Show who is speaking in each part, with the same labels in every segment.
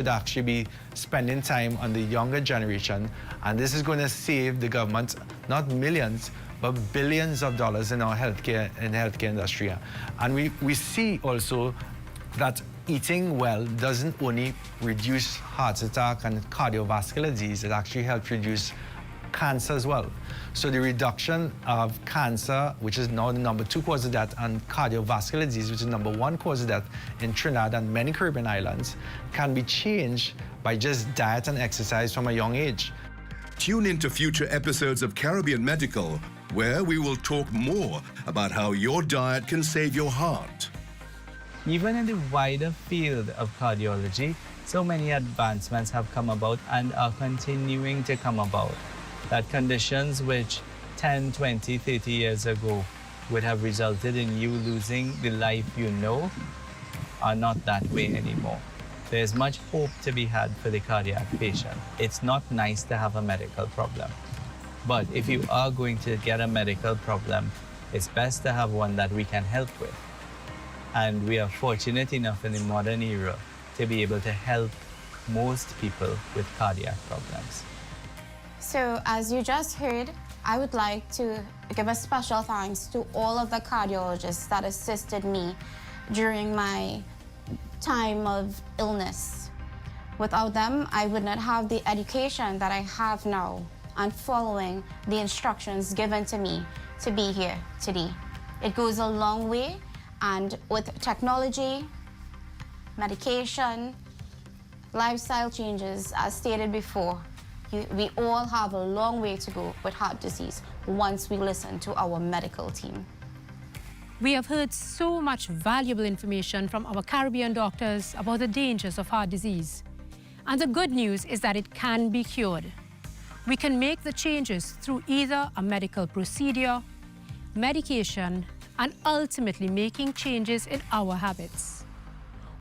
Speaker 1: should actually be spending time on the younger generation, and this is going to save the government not millions but billions of dollars in our healthcare industry. And we see also that eating well doesn't only reduce heart attack and cardiovascular disease, it actually helps reduce cancer as well. So the reduction of cancer, which is now the number 2 cause of death, and cardiovascular disease, which is number 1 cause of death in Trinidad and many Caribbean islands, can be changed by just diet and exercise from a young age.
Speaker 2: Tune into future episodes of Caribbean Medical, where we will talk more about how your diet can save your heart.
Speaker 3: Even in the wider field of cardiology, so many advancements have come about and are continuing to come about, that conditions which 10, 20, 30 years ago would have resulted in you losing the life you know are not that way anymore. There's much hope to be had for the cardiac patient. It's not nice to have a medical problem, but if you are going to get a medical problem, it's best to have one that we can help with. And we are fortunate enough in the modern era to be able to help most people with cardiac problems.
Speaker 4: So as you just heard, I would like to give a special thanks to all of the cardiologists that assisted me during my time of illness. Without them, I would not have the education that I have now and following the instructions given to me to be here today. It goes a long way, and with technology, medication, lifestyle changes, as stated before, we all have a long way to go with heart disease once we listen to our medical team.
Speaker 5: We have heard so much valuable information from our Caribbean doctors about the dangers of heart disease. And the good news is that it can be cured. We can make the changes through either a medical procedure, medication, and ultimately making changes in our habits.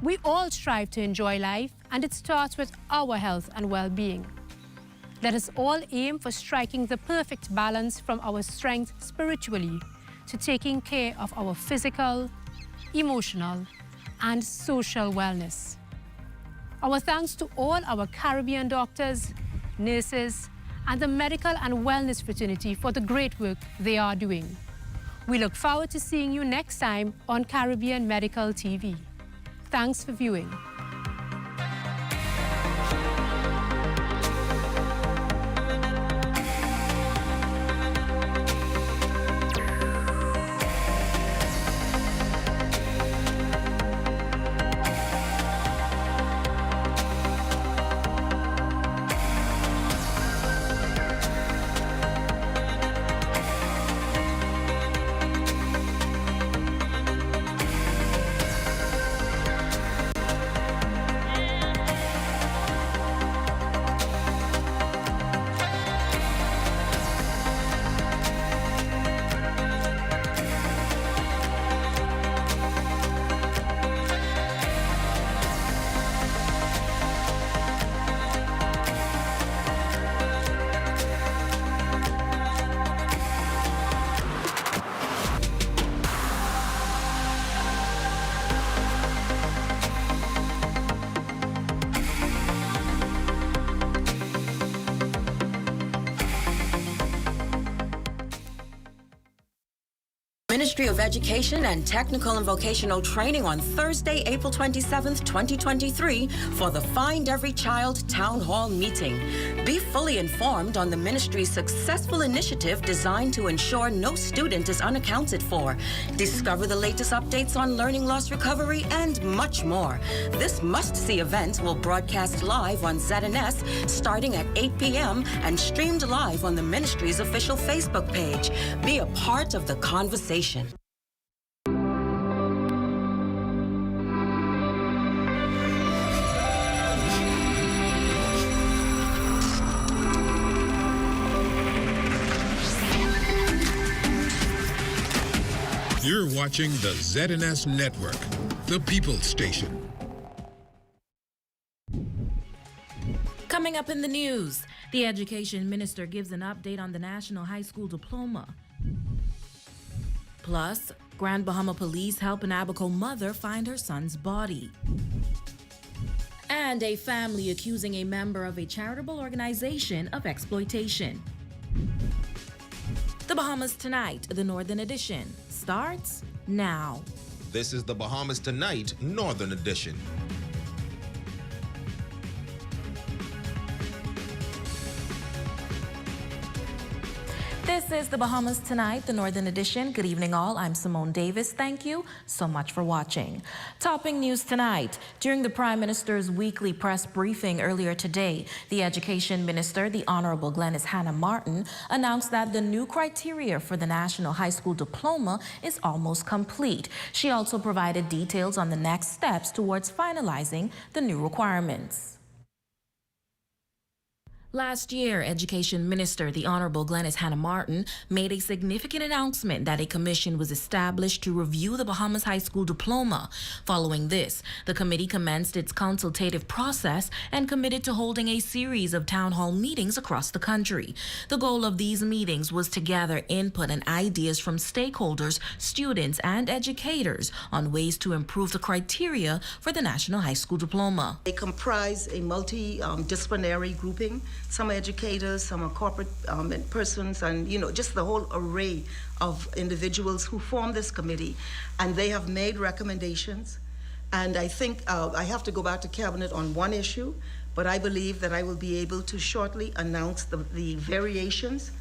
Speaker 5: We all strive to enjoy life, and it starts with our health and well-being. Let us all aim for striking the perfect balance from our strength spiritually to taking care of our physical, emotional, and social wellness. Our thanks to all our Caribbean doctors, nurses, and the medical and wellness fraternity for the great work they are doing. We look forward to seeing you next time on Caribbean Medical TV. Thanks for viewing.
Speaker 6: Ministry of Education and Technical and Vocational Training on Thursday, April 27th, 2023 for the Find Every Child Town Hall meeting. Be fully informed on the ministry's successful initiative designed to ensure no student is unaccounted for. Discover the latest updates on learning loss recovery and much more. This must-see event will broadcast live on ZNS starting at 8 p.m. and streamed live on the ministry's official Facebook page. Be a part of the conversation.
Speaker 7: You're watching the ZNS Network, the People's Station.
Speaker 8: Coming up in the news, the Education Minister gives an update on the National High School Diploma. Plus, Grand Bahama Police help an Abaco mother find her son's body. And And a family accusing a member of a charitable organization of exploitation. The Bahamas Tonight, the Northern Edition, starts now.
Speaker 9: This is the Bahamas Tonight, Northern Edition.
Speaker 8: This is the Bahamas Tonight, the Northern Edition. Good evening, all. I'm Simone Davis. Thank you so much for watching. Topping news tonight. During the Prime Minister's weekly press briefing earlier today, the Education Minister, the Honorable Glenys Hannah Martin, announced that the new criteria for the National High School Diploma is almost complete. She also provided details on the next steps towards finalizing the new requirements. Last year, Education Minister, the Honorable Glenys Hannah Martin, made a significant announcement that a commission was established to review the Bahamas High School Diploma. Following this, the committee commenced its consultative process and committed to holding a series of town hall meetings across the country. The goal of these meetings was to gather input and ideas from stakeholders, students, and educators on ways to improve the criteria for the National High School Diploma.
Speaker 10: They comprise a multidisciplinary grouping. Some are educators, some are corporate persons, and just the whole array of individuals who form this committee. And they have made recommendations. And I think I have to go back to Cabinet on one issue, but I believe that I will be able to shortly announce the variations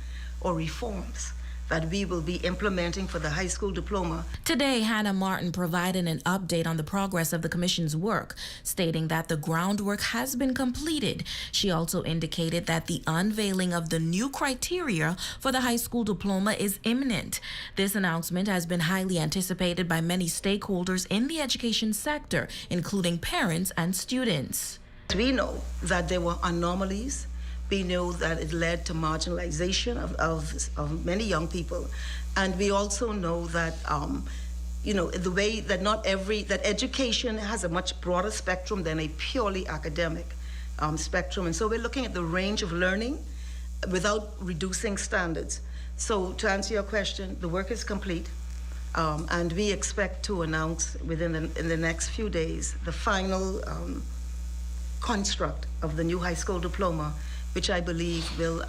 Speaker 10: or reforms that we will be implementing for the high school diploma.
Speaker 8: Today, Hannah Martin provided an update on the progress of the Commission's work, stating that the groundwork has been completed. She also indicated that the unveiling of the new criteria for the high school diploma is imminent. This announcement has been highly anticipated by many stakeholders in the education sector, including parents and students.
Speaker 10: We know that there were anomalies. We know that it led to marginalization of many young people. And we also know that, the way that that education has a much broader spectrum than a purely academic spectrum. And so we're looking at the range of learning without reducing standards. So to answer your question, the work is complete. And we expect to announce in the next few days the final construct of the new high school diploma, which I believe will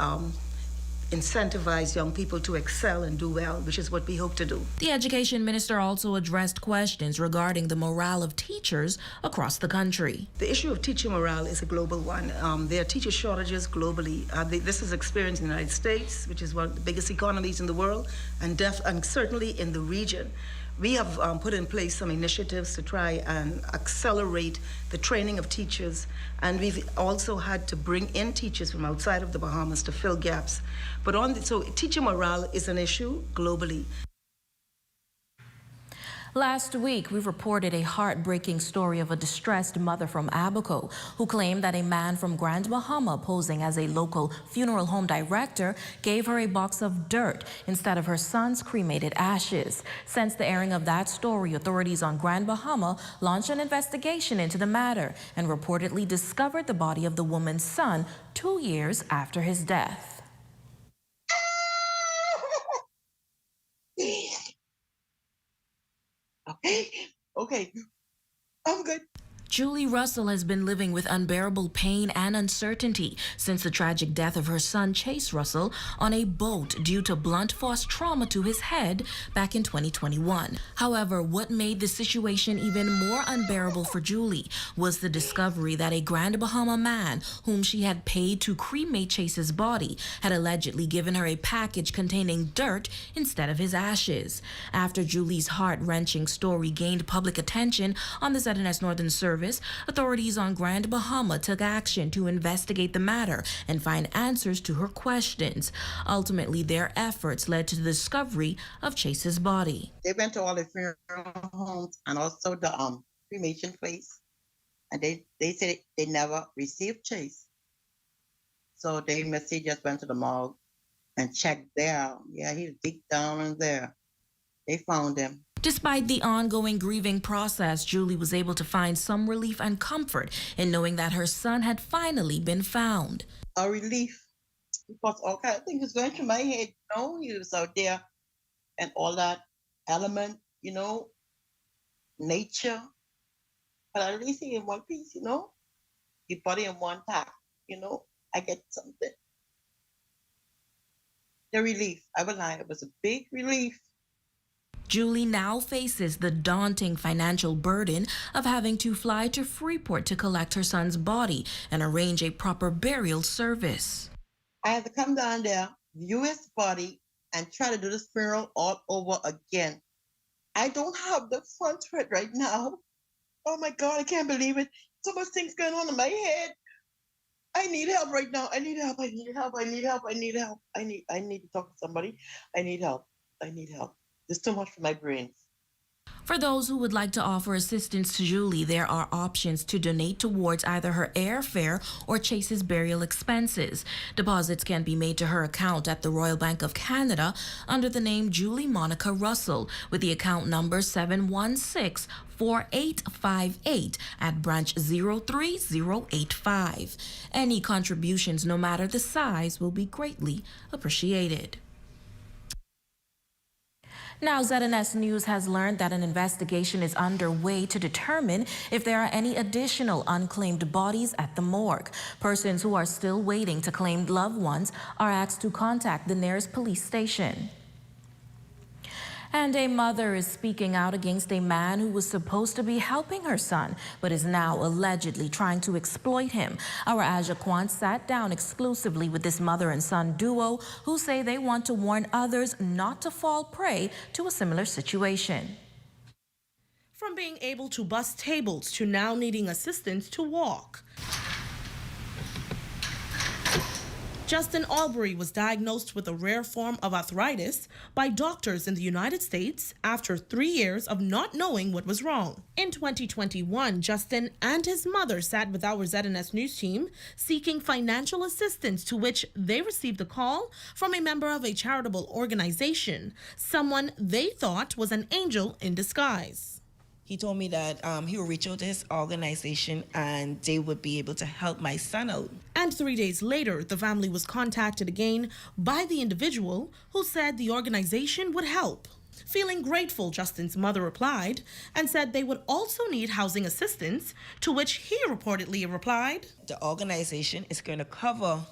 Speaker 10: incentivize young people to excel and do well, which is what we hope to do.
Speaker 8: The Education Minister also addressed questions regarding the morale of teachers across the country.
Speaker 10: The issue of teacher morale is a global one. There are teacher shortages globally. This is experienced in the United States, which is one of the biggest economies in the world, and certainly in the region. We have put in place some initiatives to try and accelerate the training of teachers, and we've also had to bring in teachers from outside of the Bahamas to fill gaps. So teacher morale is an issue globally.
Speaker 8: Last week, we reported a heartbreaking story of a distressed mother from Abaco who claimed that a man from Grand Bahama, posing as a local funeral home director, gave her a box of dirt instead of her son's cremated ashes. Since the airing of that story, authorities on Grand Bahama launched an investigation into the matter and reportedly discovered the body of the woman's son 2 years after his death.
Speaker 10: Okay, I'm good.
Speaker 8: Julie Russell has been living with unbearable pain and uncertainty since the tragic death of her son, Chase Russell, on a boat due to blunt force trauma to his head back in 2021. However, what made the situation even more unbearable for Julie was the discovery that a Grand Bahama man whom she had paid to cremate Chase's body had allegedly given her a package containing dirt instead of his ashes. After Julie's heart-wrenching story gained public attention on the ZNS Northern Service, authorities on Grand Bahama took action to investigate the matter and find answers to her questions. Ultimately, their efforts led to the discovery of Chase's body.
Speaker 11: They went to all the funeral homes and also the cremation place, and they said they never received Chase. So they must have just went to the morgue and checked there. Yeah, he's deep down in there. They found him.
Speaker 8: Despite the ongoing grieving process, Julie was able to find some relief and comfort in knowing that her son had finally been found.
Speaker 11: A relief, because all kind of things was going through my head. He was out there and all that element, nature. But at least he in one piece, your body in one pack, you know, I get something. The relief, I will lie, it was a big relief.
Speaker 8: Julie now faces the daunting financial burden of having to fly to Freeport to collect her son's body and arrange a proper burial service.
Speaker 11: I had to come down there, view his body, and try to do this funeral all over again. I don't have the funds for it right now. Oh my God, I can't believe it. So much things going on in my head. I need help right now. I need help. I need help. I need help. I need help. I need to talk to somebody. I need help. I need help. There's too much for my brains.
Speaker 8: For those who would like to offer assistance to Julie, there are options to donate towards either her airfare or Chase's burial expenses. Deposits can be made to her account at the Royal Bank of Canada under the name Julie Monica Russell with the account number 716-4858 at branch 03085. Any contributions, no matter the size, will be greatly appreciated. Now, ZNS News has learned that an investigation is underway to determine if there are any additional unclaimed bodies at the morgue. Persons who are still waiting to claim loved ones are asked to contact the nearest police station. And a mother is speaking out against a man who was supposed to be helping her son, but is now allegedly trying to exploit him. Our Aja Kwan sat down exclusively with this mother and son duo who say they want to warn others not to fall prey to a similar situation.
Speaker 12: From being able to bus tables to now needing assistance to walk. Justin Albury was diagnosed with a rare form of arthritis by doctors in the United States after 3 years of not knowing what was wrong. In 2021, Justin and his mother sat with our ZNS News team seeking financial assistance, to which they received a call from a member of a charitable organization, someone they thought was an angel in disguise.
Speaker 13: He told me that he would reach out to his organization and they would be able to help my son out.
Speaker 12: And 3 days later, the family was contacted again by the individual who said the organization would help. Feeling grateful, Justin's mother replied and said they would also need housing assistance, to which he reportedly replied,
Speaker 13: "The organization is going to cover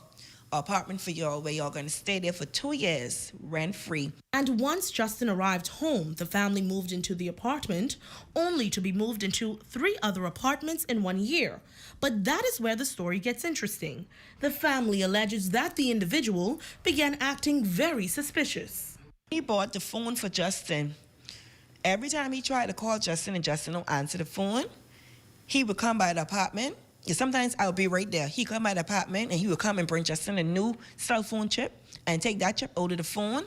Speaker 13: apartment for y'all where y'all going to stay there for 2 years, rent-free."
Speaker 12: And once Justin arrived home, the family moved into the apartment, only to be moved into 3 other apartments in 1 year. But that is where the story gets interesting. The family alleges that the individual began acting very suspicious.
Speaker 13: He bought the phone for Justin. Every time he tried to call Justin and Justin don't answer the phone, he would come by the apartment. Sometimes I would be right there. He'd come by the apartment and he would come and bring Justin a new cell phone chip and take that chip out of the phone.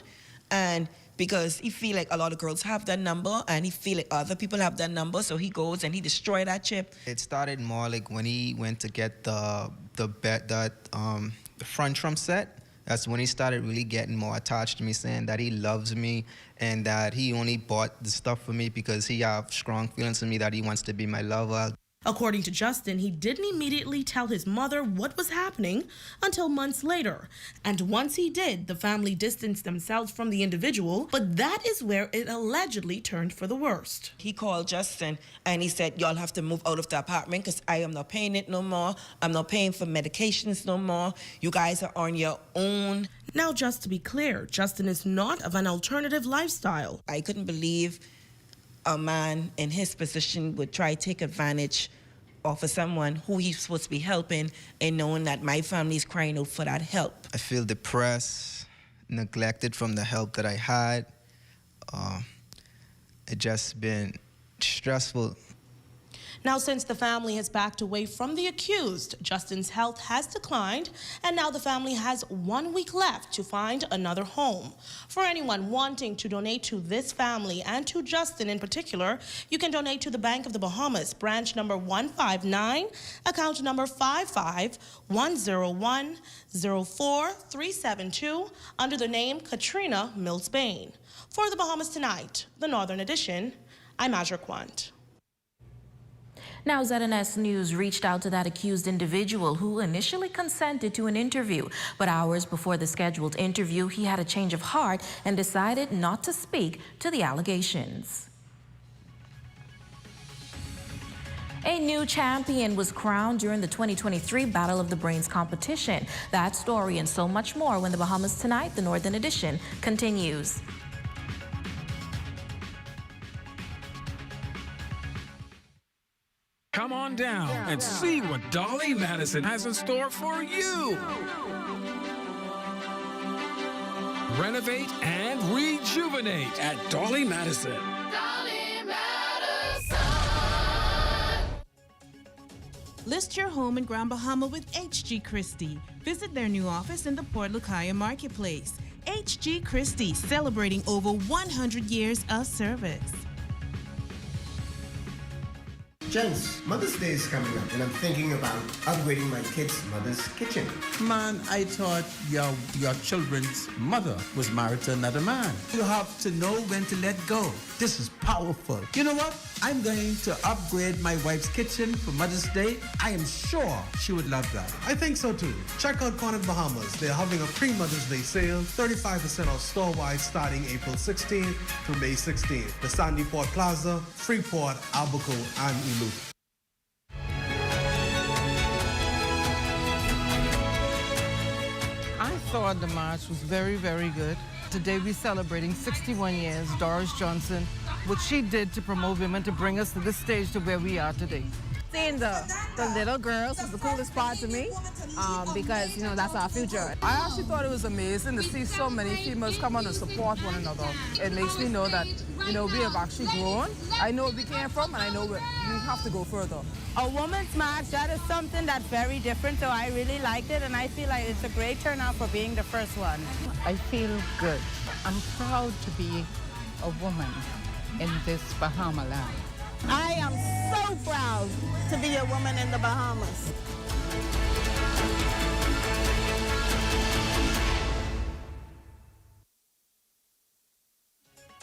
Speaker 13: And because he feel like a lot of girls have that number and he feel like other people have that number, so he goes and he destroy that chip.
Speaker 14: It started more like when he went to get the front drum set. That's when he started really getting more attached to me, saying that he loves me and that he only bought the stuff for me because he have strong feelings for me, that he wants to be my lover.
Speaker 12: According to Justin, he didn't immediately tell his mother what was happening until months later. And once he did, the family distanced themselves from the individual, but that is where it allegedly turned for the worst.
Speaker 13: He called Justin and he said, "Y'all have to move out of the apartment because I am not paying it no more. I'm not paying for medications no more. You guys are on your own."
Speaker 12: Now, just to be clear, Justin is not of an alternative lifestyle.
Speaker 13: I couldn't believe a man in his position would try to take advantage of someone who he's supposed to be helping, and knowing that my family is crying out for that help.
Speaker 14: I feel depressed, neglected from the help that I had. It just been stressful.
Speaker 12: Now, since the family has backed away from the accused, Justin's health has declined, and now the family has 1 week left to find another home. For anyone wanting to donate to this family and to Justin in particular, you can donate to the Bank of the Bahamas, branch number 159, account number 55101-04372, under the name Katrina Mills Bain. For the Bahamas Tonight, the Northern Edition, I'm Aja Quant.
Speaker 8: Now, ZNS News reached out to that accused individual who initially consented to an interview, but hours before the scheduled interview, he had a change of heart and decided not to speak to the allegations. A new champion was crowned during the 2023 Battle of the Brains competition. That story and so much more when the Bahamas Tonight, the Northern Edition, continues.
Speaker 15: Come on down and see what Dolly Madison has in store for you. Renovate and rejuvenate at Dolly Madison.
Speaker 16: List your home in Grand Bahama with HG Christie. Visit their new office in the Port Lucaya Marketplace. HG Christie, celebrating over 100 years of service.
Speaker 17: Gents, Mother's Day is coming up and I'm thinking about upgrading my kids' mother's kitchen.
Speaker 18: Man, I thought your children's mother was married to another man. You have to know when to let go. This is powerful. You know what? I'm going to upgrade my wife's kitchen for Mother's Day. I am sure she would love that.
Speaker 19: I think so too. Check out Cornet Bahamas. They're having a pre-Mother's Day sale, 35% off store-wide starting April 16th through May 16th. The Sandy Port Plaza, Freeport, Albuquerque, and Ilu.
Speaker 20: I thought the march was very, very good. Today we're celebrating 61 years, Doris Johnson, what she did to promote women to bring us to this stage to where we are today.
Speaker 21: Seeing the little girls was the coolest part to me because, you know, that's our future.
Speaker 20: I actually thought it was amazing to see so many females come on and support one another. It makes me know that, you know, we have actually grown. I know where we came from and I know we have to go further.
Speaker 21: A woman's march, that is something that's very different, so I really liked it and I feel like it's a great turnout for being the first one.
Speaker 22: I feel good. I'm proud to be a woman in this Bahama land.
Speaker 21: I am so proud to be a woman in the Bahamas.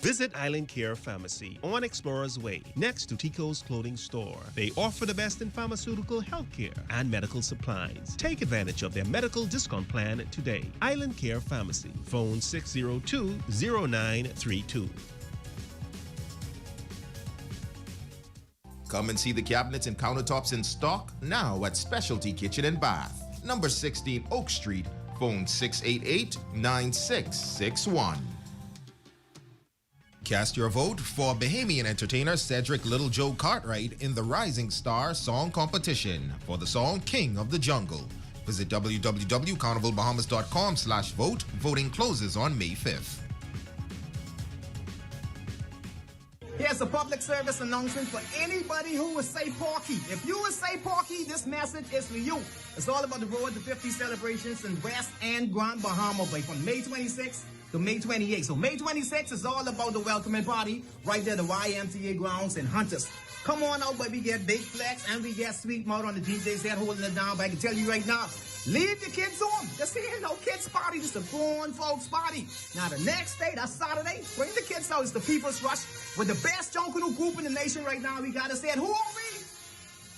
Speaker 23: Visit Island Care Pharmacy on Explorers Way, next to Tico's Clothing Store. They offer the best in pharmaceutical, healthcare, and medical supplies. Take advantage of their medical discount plan today. Island Care Pharmacy. Phone 602-0932.
Speaker 9: Come and see the cabinets and countertops in stock now at Specialty Kitchen and Bath, number 16 Oak Street, phone 688-9661. Cast your vote for Bahamian entertainer Cedric Little Joe Cartwright in the Rising Star Song Competition for the song King of the Jungle. Visit www.carnivalbahamas.com/vote. Voting closes on May 5th.
Speaker 24: Here's a public service announcement for anybody who would say Porky. If you would say Porky, this message is for you. It's all about the Road to 50 celebrations in West and Grand Bahama Bay from May 26th to May 28th. So May 26th is all about the welcoming party right there at the YMCA grounds in Hunters. Come on out, but we get Big Flex and we get Sweet Mouth on the DJ set holding it down. But I can tell you right now, leave your kids home. This ain't no kids party, just a grown folks party. Now the next day, that's Saturday, bring the kids out. It's the People's Rush with the best jungle group in the nation right now. We gotta say it. Who are we?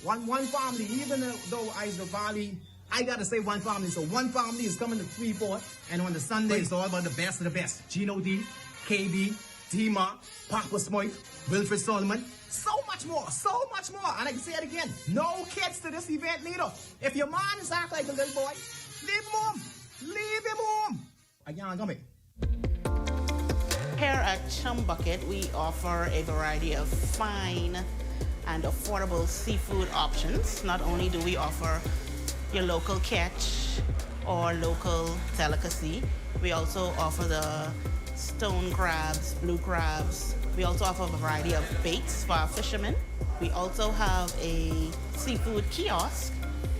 Speaker 24: One family, even though Isa Valley, I gotta say one family. So one family is coming to Freeport, and on the Sunday, it's all about the best of the best. Gino D, KB, D-Ma, Papa Smythe, Wilfred Solomon, so much more, so much more. And I can say it again, no kids to this event neither. If your man is act like a little boy, leave him home. Leave him home. Again, come here.
Speaker 25: Here at Chum Bucket, we offer a variety of fine and affordable seafood options. Not only do we offer your local catch or local delicacy, we also offer the stone crabs, blue crabs. We also offer a variety of baits for our fishermen. We also have a seafood kiosk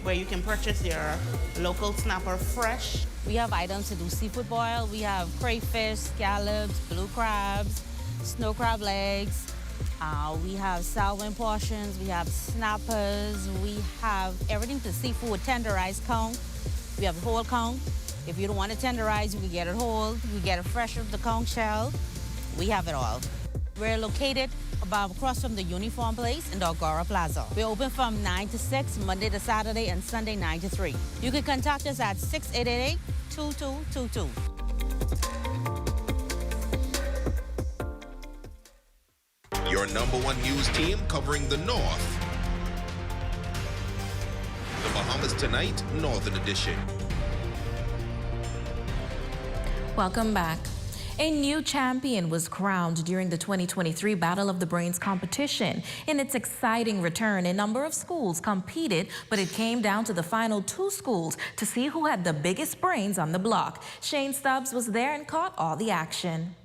Speaker 25: where you can purchase your local snapper fresh.
Speaker 26: We have items to do seafood boil. We have crayfish, scallops, blue crabs, snow crab legs. We have salmon portions. We have snappers. We have everything to seafood, tenderized conch. We have whole conch. If you don't want it tenderized, you can get it whole. You can get it fresh from the conch shell. We have it all. We're located about across from the Uniform Place in the Agora Plaza. We're open from 9 to 6, Monday to Saturday, and Sunday 9 to 3. You can contact us at 688-2222.
Speaker 9: Your #1 news team covering the North, Bahamas Tonight, Northern Edition.
Speaker 8: Welcome back. A new champion was crowned during the 2023 Battle of the Brains competition. In its exciting return, a number of schools competed, but it came down to the final 2 schools to see who had the biggest brains on the block. Shane Stubbs was there and caught all the action.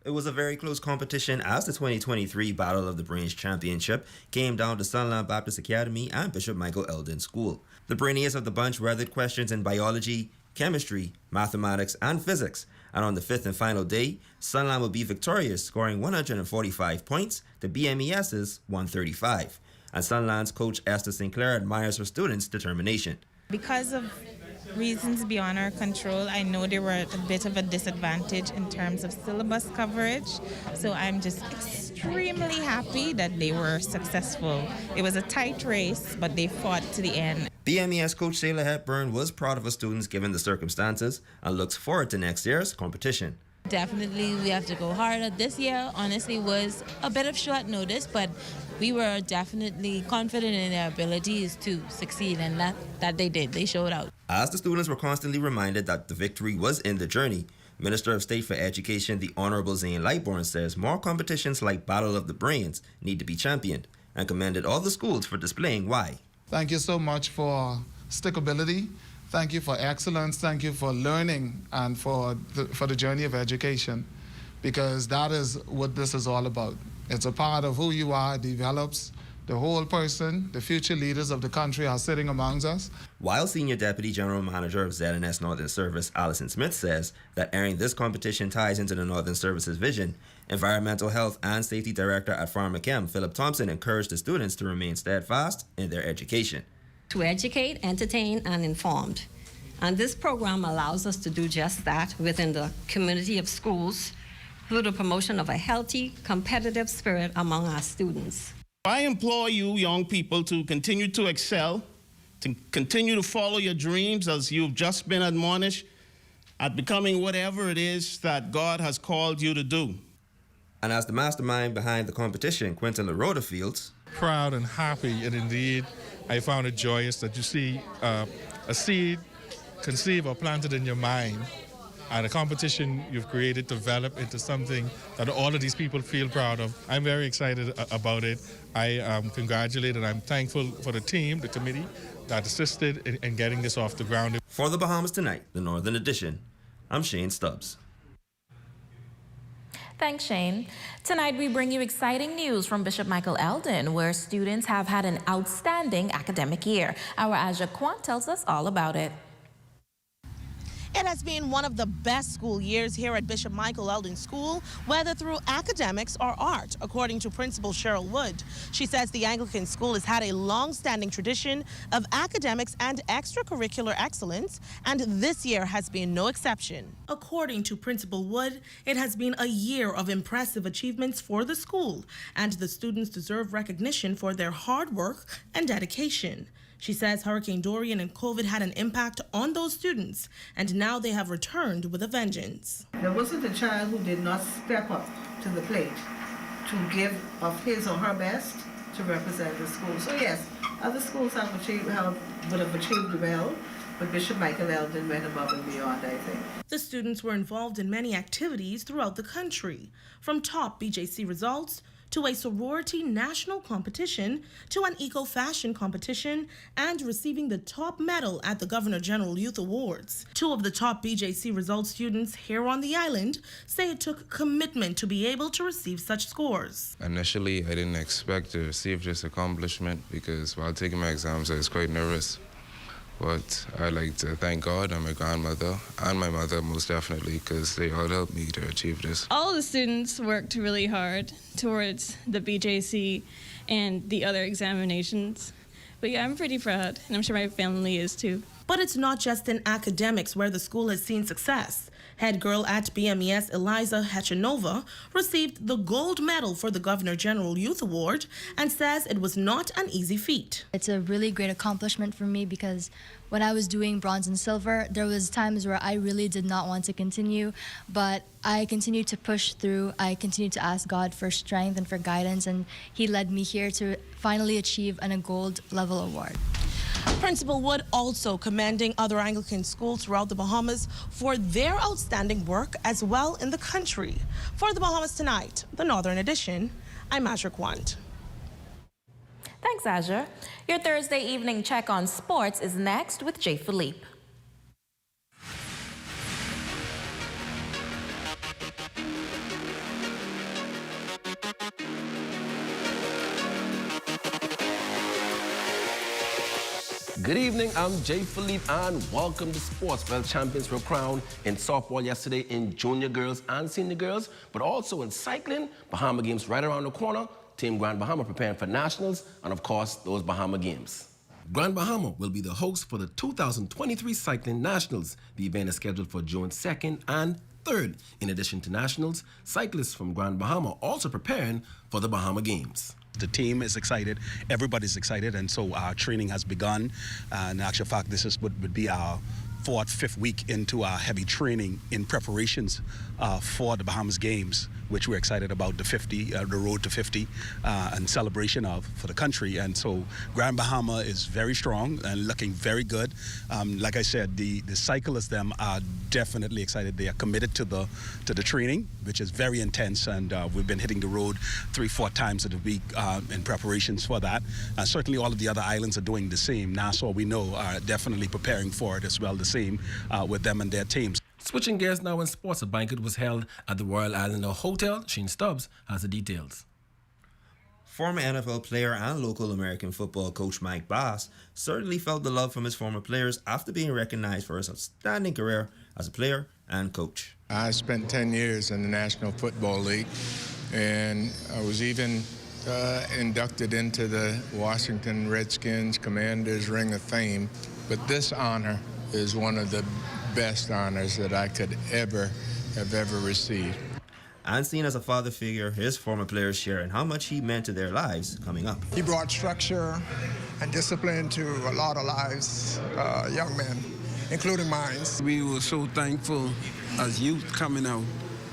Speaker 1: It was a very close competition as the 2023 Battle of the Brains Championship came down to Sunland Baptist Academy and Bishop Michael Eldon School. The brainiest of the bunch weathered questions in biology, chemistry, mathematics, and physics. And on the 5th and final day, Sunland will be victorious, scoring 145 points to BMES's 135. And Sunland's coach Esther Sinclair admires her students' determination.
Speaker 2: Because of reasons beyond our control, I know they were at a bit of a disadvantage in terms of syllabus coverage. So I'm just extremely happy that they were successful. It was a tight race, but they fought to the end.
Speaker 1: BMES coach Shayla Hepburn was proud of her students given the circumstances and looks forward to next year's competition.
Speaker 26: Definitely, we have to go harder. This year, honestly, was a bit of short notice, but we were definitely confident in their abilities to succeed, and that they did. They showed out.
Speaker 1: As the students were constantly reminded that the victory was in the journey, Minister of State for Education, the Honorable Zane Lightbourne, says more competitions like Battle of the Brains need to be championed and commended all the schools for displaying why.
Speaker 3: Thank you so much for stickability. Thank you for excellence. Thank you for learning and for the journey of education, because that is what this is all about. It's a part of who you are. It develops the whole person. The future leaders of the country are sitting amongst us.
Speaker 1: While Senior Deputy General Manager of ZNS Northern Service, Allison Smith, says that airing this competition ties into the Northern Service's vision, Environmental Health and Safety Director at Pharmachem, Philip Thompson, encouraged the students to remain steadfast in their education.
Speaker 4: To educate, entertain, and inform. And this program allows us to do just that within the community of schools through the promotion of a healthy, competitive spirit among our students.
Speaker 5: I implore you, young people, to continue to excel, to continue to follow your dreams as you've just been admonished at becoming whatever it is that God has called you to do.
Speaker 1: And as the mastermind behind the competition, Quentin LaRoda feels
Speaker 6: proud and happy, and indeed I found it joyous that you see a seed conceived or planted in your mind, and a competition you've created develop into something that all of these people feel proud of. I'm very excited about it. I congratulate and I'm thankful for the team, the committee that assisted in getting this off the ground.
Speaker 1: For the Bahamas Tonight, the Northern Edition, I'm Shane Stubbs.
Speaker 8: Thanks, Shane. Tonight, we bring you exciting news from Bishop Michael Eldon, where students have had an outstanding academic year. Our Aja Kwan tells us all about it.
Speaker 12: It has been one of the best school years here at Bishop Michael Eldon School, whether through academics or art, according to Principal Cheryl Wood. She says the Anglican school has had a long-standing tradition of academics and extracurricular excellence, and this year has been no exception. According to Principal Wood, it has been a year of impressive achievements for the school, and the students deserve recognition for their hard work and dedication. She says Hurricane Dorian and COVID had an impact on those students, and now they have returned with a vengeance.
Speaker 27: There wasn't a child who did not step up to the plate to give of his or her best to represent the school. So yes, other schools would have achieved well, but Bishop Michael Eldon went above and beyond, I think.
Speaker 12: The students were involved in many activities throughout the country, from top BJC results to a sorority national competition, to an eco-fashion competition, and receiving the top medal at the Governor General Youth Awards. 2 of the top BJC results students here on the island say it took commitment to be able to receive such scores.
Speaker 28: Initially, I didn't expect to receive this accomplishment because while taking my exams, I was quite nervous. But I'd like to thank God and my grandmother and my mother most definitely, because they all helped me to achieve this.
Speaker 29: All the students worked really hard towards the BJC and the other examinations. But yeah, I'm pretty proud, and I'm sure my family is too.
Speaker 12: But it's not just in academics where the school has seen success. Head girl at BMES, Eliza Hechanova, received the gold medal for the Governor General Youth Award and says it was not an easy feat.
Speaker 7: It's a really great accomplishment for me because when I was doing bronze and silver, there was times where I really did not want to continue, but I continued to push through. I continued to ask God for strength and for guidance, and He led me here to finally achieve a gold level award.
Speaker 12: Principal Wood also commending other Anglican schools throughout the Bahamas for their outstanding work as well in the country. For the Bahamas Tonight, the Northern Edition, I'm Azure Quant.
Speaker 8: Thanks, Azure. Your Thursday evening check on sports is next with Jay Philippe.
Speaker 10: Good evening, I'm Jay Philippe and welcome to Sports. Well, champions were crowned in softball yesterday in junior girls and senior girls, but also in cycling. Bahama Games right around the corner. Team Grand Bahama preparing for nationals and, of course, those Bahama Games. Grand Bahama will be the host for the 2023 Cycling Nationals. The event is scheduled for June 2nd and 3rd. In addition to nationals, cyclists from Grand Bahama also preparing for the Bahama Games.
Speaker 11: The team is excited, everybody's excited, and so our training has begun. And in actual fact, this would be our 4th, 5th week into our heavy training in preparations for the Bahamas Games, which we're excited about, the road to 50 and celebration of for the country. And so Grand Bahama is very strong and looking very good. Like I said, the cyclists them are definitely excited. They are committed to the training, which is very intense, and we've been hitting the road 3-4 times a week in preparations for that. Certainly all of the other islands are doing the same. Nassau, we know, are definitely preparing for it as well, the same with them and their teams.
Speaker 10: Switching gears now in sports, a banquet was held at the Royal Islander Hotel. Shane Stubbs has the details.
Speaker 1: Former NFL player and local American football coach Mike Bass certainly felt the love from his former players after being recognized for his outstanding career as a player and coach.
Speaker 13: I spent 10 years in the National Football League, and I was even inducted into the Washington Redskins Commanders Ring of Fame. But this honor is one of the best honors that I could have ever received.
Speaker 1: And seen as a father figure, his former players sharing how much he meant to their lives coming up.
Speaker 14: He brought structure and discipline to a lot of lives, young men, including mine.
Speaker 15: We were so thankful as youth coming out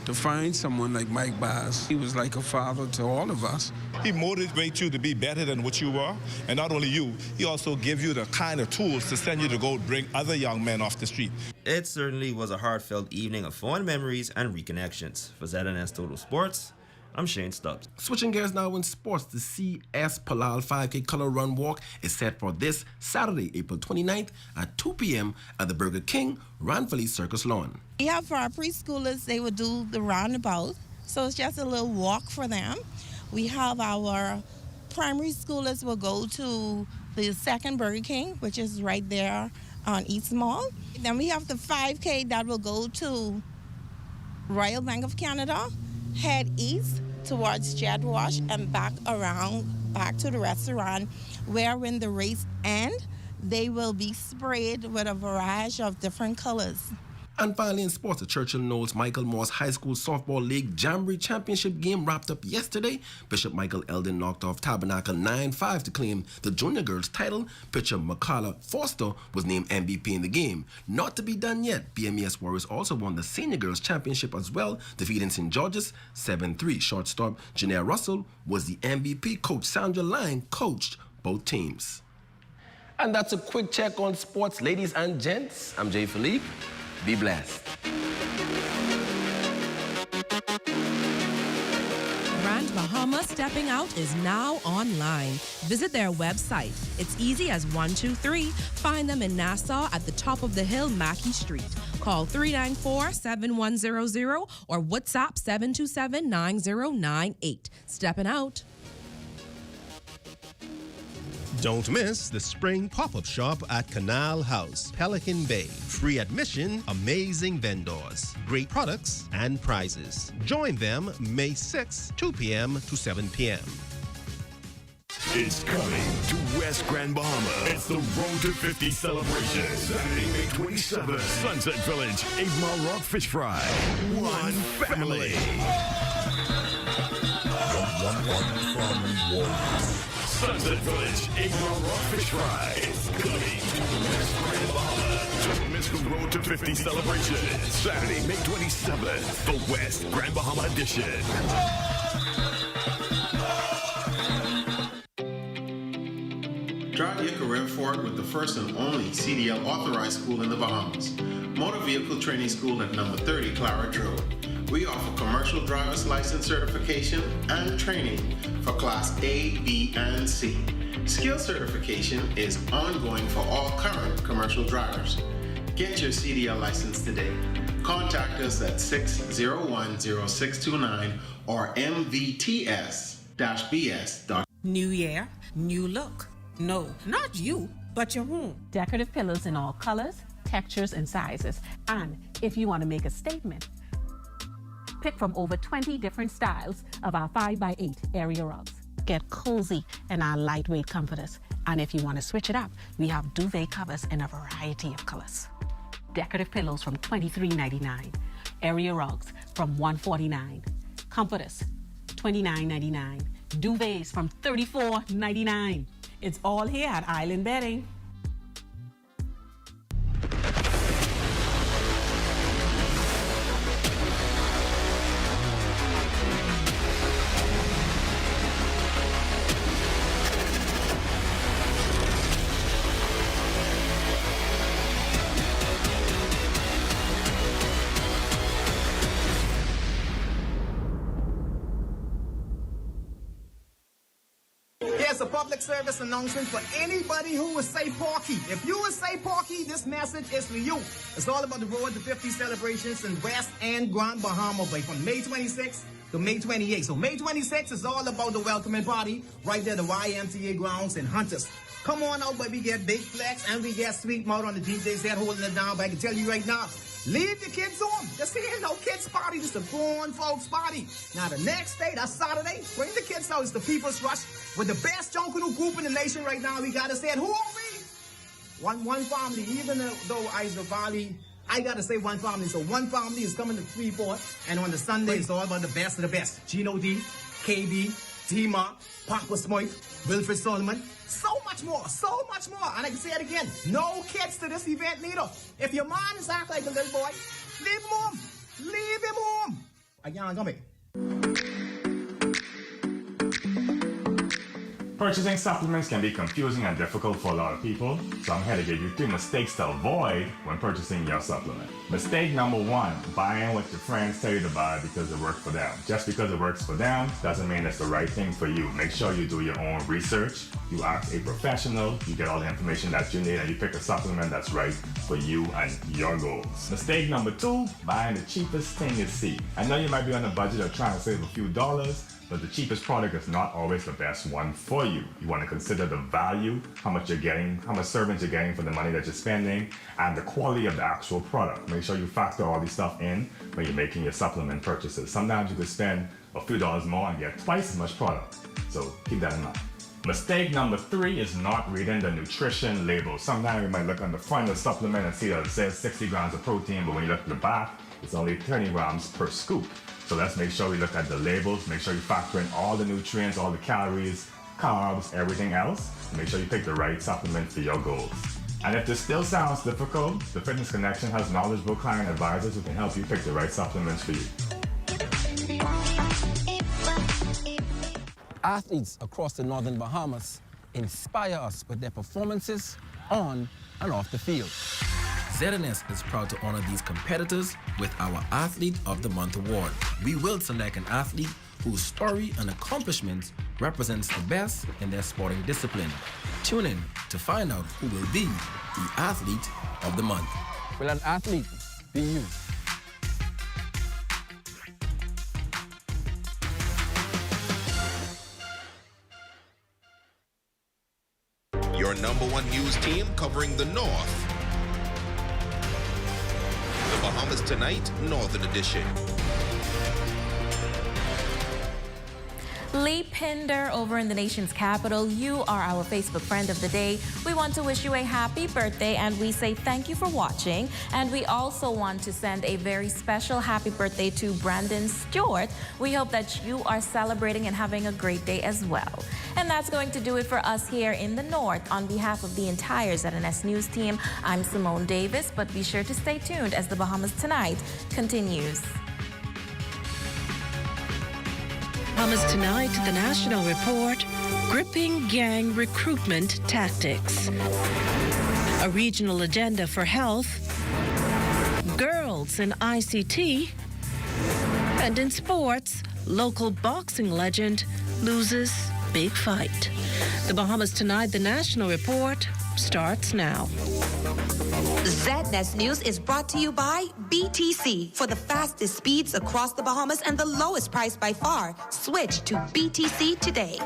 Speaker 15: to find someone like Mike Bass. He was like a father to all of us.
Speaker 16: He motivates you to be better than what you were, and not only you, he also gives you the kind of tools to send you to go bring other young men off the street.
Speaker 1: It certainly was a heartfelt evening of fond memories and reconnections. For ZNS Total Sports, I'm Shane Stubbs.
Speaker 10: Switching gears now in sports, the CS Palal 5K Color Run Walk is set for this Saturday, April 29th at 2 p.m. at the Burger King Ranfurly Circus Lawn.
Speaker 17: We have for our preschoolers, they would do the roundabout, so it's just a little walk for them. We have our primary schoolers will go to the second Burger King, which is right there on East Mall. Then we have the 5K that will go to Royal Bank of Canada, head east towards Jet Wash and back to the restaurant, where when the race ends, they will be sprayed with a variety of different colors.
Speaker 10: And finally in sports, the Churchill Knowles Michael Morse High School Softball League Jamboree Championship game wrapped up yesterday. Bishop Michael Eldon knocked off Tabernacle 9-5 to claim the junior girls title. Pitcher McCullough Foster was named MVP in the game. Not to be done yet, BMES Warriors also won the senior girls championship as well, defeating St. George's 7-3. Shortstop Janelle Russell was the MVP. Coach Sandra Lang coached both teams. And that's a quick check on sports, ladies and gents. I'm Jay Philippe. Be blessed.
Speaker 18: Grand Bahama Stepping Out is now online. Visit their website. It's easy as 1, 2, 3. Find them in Nassau at the top of the hill, Mackey Street. Call 394-7100 or WhatsApp 727-9098. Stepping Out.
Speaker 23: Don't miss the spring pop-up shop at Canal House, Pelican Bay. Free admission, amazing vendors, great products, and prizes. Join them May 6, 2 p.m. to 7 p.m.
Speaker 2: is coming to West Grand Bahama. It's the Road to 50 celebration. Saturday, May 27th, Sunset Village, 8 Mile Rock Fish Fry. One family. Sunset Village, 8 Mile Rock Fish Fry. It's coming to West Grand Bahama. Don't miss the Road to 50 celebration. Saturday, May 27th, the West Grand Bahama edition.
Speaker 9: Drive your career forward with the first and only CDL authorized school in the Bahamas. Motor Vehicle Training School at number 30 Claret Road. We offer commercial driver's license certification and training for Class A, B, and C. Skill certification is ongoing for all current commercial drivers. Get your CDL license today. Contact us at 601-0629 or mvts-bs.com.
Speaker 19: New year, new look. No, not you, but your home.
Speaker 20: Decorative pillows in all colors, textures, and sizes. And if you want to make a statement, pick from over 20 different styles of our 5x8 area rugs. Get cozy in our lightweight comforters. And if you want to switch it up, we have duvet covers in a variety of colors. Decorative pillows from $23.99. Area rugs from $149. Comforters, $29.99. Duvets from $34.99.
Speaker 19: It's all here at Island Bedding.
Speaker 21: Here's a public service announcement for anybody who will say Porky. If you will say Porky, this message is for you. It's all about the Road to 50 celebrations in West and Grand Bahama Bay from May 26th to May 28th. So May 26th is all about the welcoming party right there at the YMCA grounds in Hunters. Come on out, but we get Big Flex and we get Sweet Mouth on the DJ set holding it down. But I can tell you right now, leave your kids home. This ain't no kids party, just a grown folks party. Now the next day, that's Saturday, bring the kids out. It's the People's Rush with the best Junkanoo group in the nation right now. We gotta say it. Who are we? One family. Even though Isa Valley, I gotta say one family. So one family is coming to Freeport, and on the Sunday, it's all about the best of the best. Gino D, KB, D-Ma, Papa Smythe, Wilfred Solomon. So much more, so much more. And I can say it again, no kids to this event neither. If your man is act like a little boy, leave him home. Leave him home. Again, come here.
Speaker 22: Purchasing supplements can be confusing and difficult for a lot of people, so I'm here to give you 3 mistakes to avoid when purchasing your supplement. Mistake number 1, buying what your friends tell you to buy because it worked for them. Just because it works for them doesn't mean it's the right thing for you. Make sure you do your own research, you ask a professional, you get all the information that you need, and you pick a supplement that's right for you and your goals. Mistake number 2, buying the cheapest thing you see. I know you might be on a budget or trying to save a few dollars, but the cheapest product is not always the best one for you. You want to consider the value, how much you're getting, how much servings you're getting for the money that you're spending, and the quality of the actual product. Make sure you factor all these stuff in when you're making your supplement purchases. Sometimes you could spend a few dollars more and get twice as much product. So keep that in mind. Mistake number 3 is not reading the nutrition label. Sometimes you might look on the front of the supplement and see that it says 60 grams of protein, but when you look at the back, it's only 30 grams per scoop. So let's make sure we look at the labels, make sure you factor in all the nutrients, all the calories, carbs, everything else. Make sure you pick the right supplement for your goals. And if this still sounds difficult, the Fitness Connection has knowledgeable client advisors who can help you pick the right supplements for you.
Speaker 24: Athletes across the Northern Bahamas inspire us with their performances on and off the field.
Speaker 10: ZNS is proud to honor these competitors with our Athlete of the Month award. We will select an athlete whose story and accomplishments represents the best in their sporting discipline. Tune in to find out who will be the Athlete of the Month.
Speaker 24: Will an athlete be you?
Speaker 23: Your #1 news team covering the North. The Bahamas Tonight, Northern Edition.
Speaker 8: Lee Pinder over in the nation's capital, you are our Facebook friend of the day. We want to wish you a happy birthday and we say thank you for watching. And we also want to send a very special happy birthday to Brandon Stewart. We hope that you are celebrating and having a great day as well. And that's going to do it for us here in the North. On behalf of the entire ZNS News team, I'm Simone Davis, but be sure to stay tuned as the Bahamas Tonight continues.
Speaker 18: Bahamas Tonight, the National Report, gripping gang recruitment tactics. A regional agenda for health, girls in ICT, and in sports, local boxing legend loses big fight. The Bahamas Tonight, the National Report starts now.
Speaker 3: ZNS News is brought to you by BTC. For the fastest speeds across the Bahamas and the lowest price by far, switch to BTC today.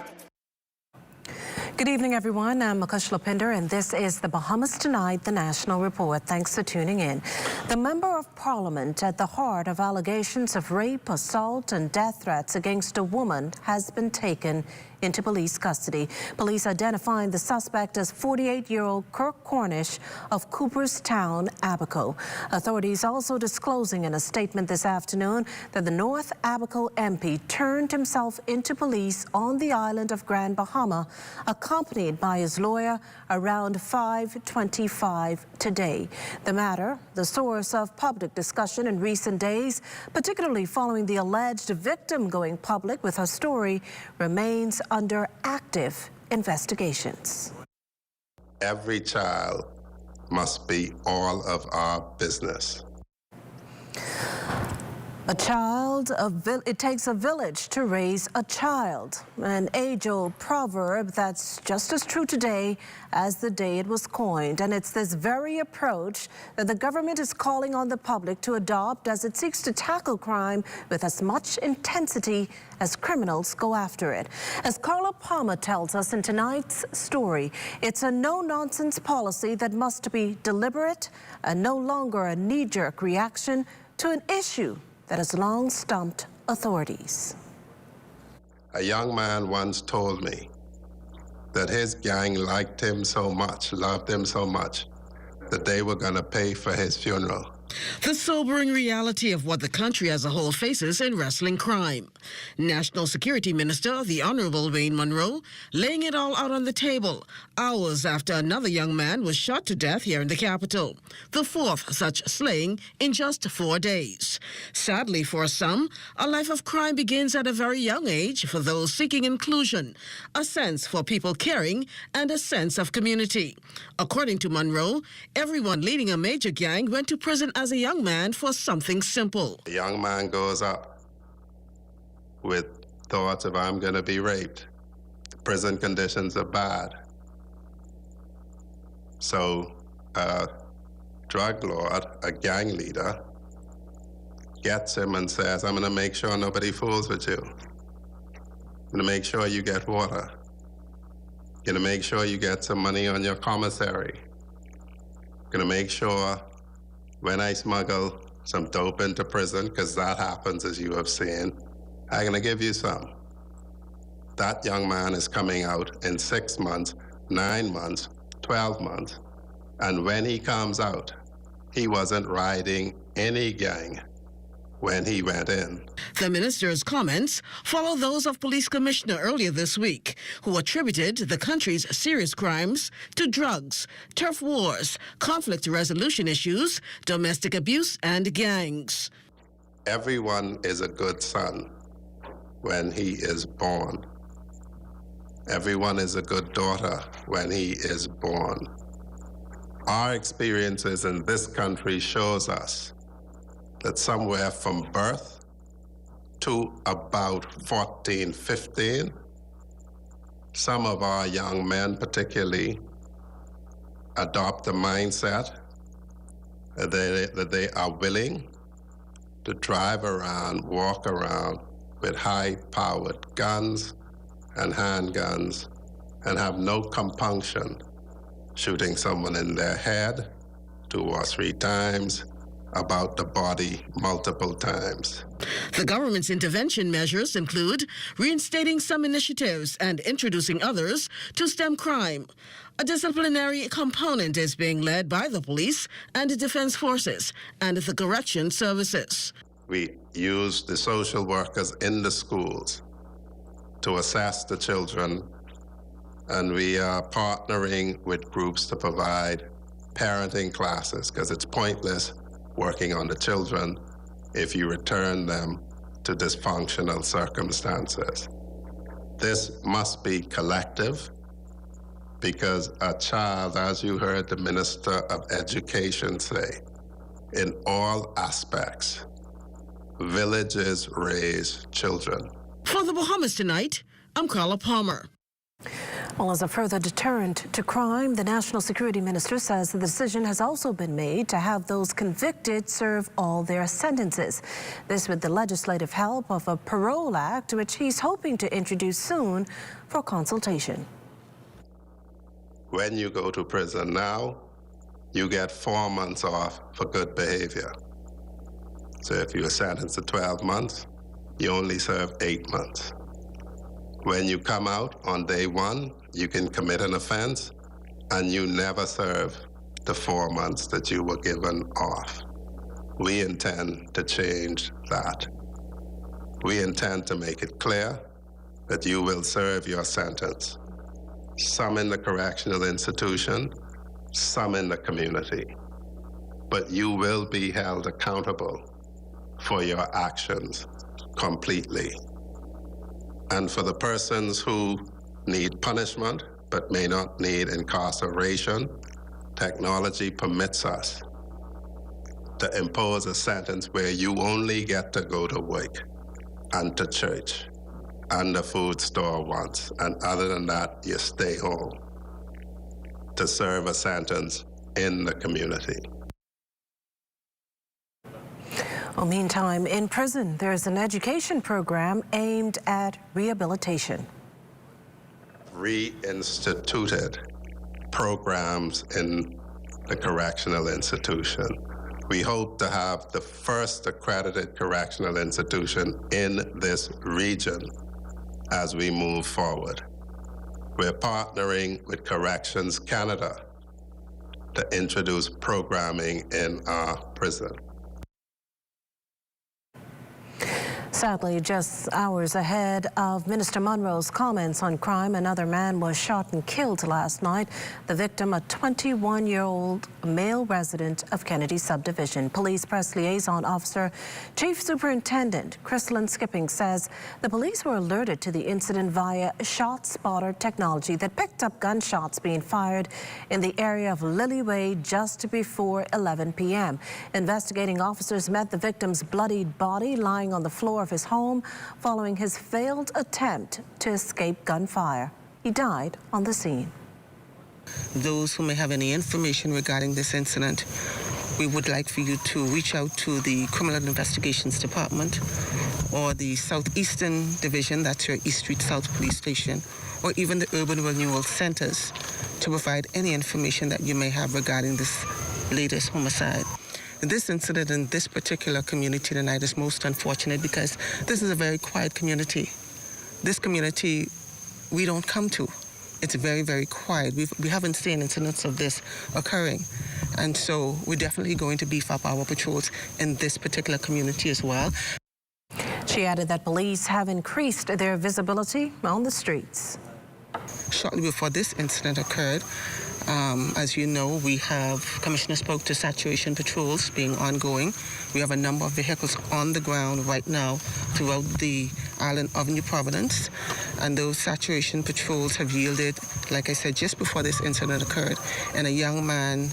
Speaker 4: Good evening, everyone. I'm Makush Lopinder, and this is the Bahamas Tonight, the National Report. Thanks for tuning in. The Member of Parliament at the heart of allegations of rape, assault, and death threats against a woman has been taken into police custody. Police identifying the suspect as 48-year-old Kirk Cornish of Cooperstown, Abaco. Authorities also disclosing in a statement this afternoon that the North Abaco MP turned himself into police on the island of Grand Bahama, accompanied by his lawyer around 5:25 today. The matter, the source of public discussion in recent days, particularly following the alleged victim going public with her story, remains under active investigations.
Speaker 5: Every child must be all of our business.
Speaker 4: It takes a village to raise a child, an age-old proverb that's just as true today as the day it was coined. And it's this very approach that the government is calling on the public to adopt as it seeks to tackle crime with as much intensity as criminals go after it. As Carla Palmer tells us in tonight's story, it's a no-nonsense policy that must be deliberate and no longer a knee-jerk reaction to an issue that has long stumped authorities.
Speaker 5: A young man once told me that his gang liked him so much, loved him so much, that they were going to pay for his funeral.
Speaker 6: The sobering reality of what the country as a whole faces in wrestling crime. National Security Minister, the Honorable Wayne Munro, laying it all out on the table, hours after another young man was shot to death here in the capital. The fourth such slaying in just 4 days. Sadly for some, a life of crime begins at a very young age for those seeking inclusion, a sense for people caring, and a sense of community. According to Munro, everyone leading a major gang went to prison as a young man for something simple.
Speaker 5: A young man goes up with thoughts of, I'm going to be raped. Prison conditions are bad. So a drug lord, a gang leader, gets him and says, I'm going to make sure nobody fools with you. I'm going to make sure you get water. I'm going to make sure you get some money on your commissary. I'm going to make sure when I smuggle some dope into prison, because that happens, as you have seen, I'm going to give you some. That young man is coming out in 6 months, 9 months, 12 months. And when he comes out, he wasn't riding any gang when he went in.
Speaker 6: The minister's comments follow those of Police Commissioner earlier this week, who attributed the country's serious crimes to drugs, turf wars, conflict resolution issues, domestic abuse, and gangs.
Speaker 5: Everyone is a good son when he is born. Everyone is a good daughter when he is born. Our experiences in this country shows us that somewhere from birth to about 14, 15, some of our young men particularly adopt the mindset that they are willing to drive around, walk around with high-powered guns and handguns and have no compunction shooting someone in their head 2 or 3 times about the body multiple times.
Speaker 6: The government's intervention measures include reinstating some initiatives and introducing others to stem crime. A disciplinary component is being led by the police and the defense forces and the correction services.
Speaker 5: We use the social workers in the schools to assess the children, and we are partnering with groups to provide parenting classes, because it's pointless working on the children if you return them to dysfunctional circumstances. This must be collective, because a child, as you heard the Minister of Education say, in all aspects, villages raise children.
Speaker 6: For the Bahamas Tonight, I'm Carla Palmer.
Speaker 4: Well, as a further deterrent to crime, the National Security Minister says the decision has also been made to have those convicted serve all their sentences. This with the legislative help of a parole act, which he's hoping to introduce soon for consultation.
Speaker 5: When you go to prison now, you get 4 months off for good behavior. So if you are sentenced to 12 months, you only serve 8 months. When you come out on day one, you can commit an offense and you never serve the 4 months that you were given off. We intend to change that. We intend to make it clear that you will serve your sentence, some in the correctional institution, some in the community, but you will be held accountable for your actions completely. And for the persons who need punishment but may not need incarceration, technology permits us to impose a sentence where you only get to go to work and to church and the food store once, and other than that, you stay home to serve a sentence in the community.
Speaker 4: Well, meantime, in prison, there's an education program aimed at rehabilitation.
Speaker 5: Reinstituted programs in the correctional institution. We hope to have the first accredited correctional institution in this region as we move forward. We're partnering with Corrections Canada to introduce programming in our prison.
Speaker 4: Sadly, just hours ahead of Minister Munro's comments on crime, another man was shot and killed last night. The victim, a 21-year-old male resident of Kennedy Subdivision. Police Press Liaison Officer Chief Superintendent Chrislyn Skipping says the police were alerted to the incident via shot spotter technology that picked up gunshots being fired in the area of Lily Way just before 11 p.m. Investigating officers met the victim's bloodied body lying on the floor of his home following his failed attempt to escape gunfire. He died on the scene.
Speaker 7: Those who may have any information regarding this incident, we would like for you to reach out to the Criminal Investigations Department or the Southeastern Division, that's your East Street South Police Station, or even the Urban Renewal Centers to provide any information that you may have regarding this latest homicide. This incident in this particular community tonight is most unfortunate because this is a very quiet community. This community we don't come to. It's very, very quiet. We haven't seen incidents of this occurring. And so we're definitely going to beef up our patrols in this particular community as well.
Speaker 4: She added that police have increased their visibility on the streets.
Speaker 7: Shortly before this incident occurred, as you know, we have, Commissioner spoke to saturation patrols being ongoing. We have a number of vehicles on the ground right now throughout the island of New Providence. And those saturation patrols have yielded, like I said, just before this incident occurred, and a young man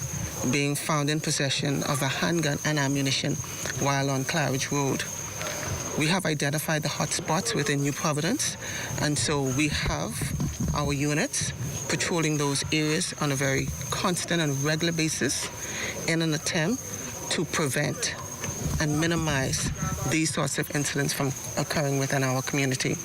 Speaker 7: being found in possession of a handgun and ammunition while on Claridge Road. We have identified the hot spots within New Providence, and so we have our units patrolling those areas on a very constant and regular basis in an attempt to prevent and minimize these sorts of incidents from occurring within our community.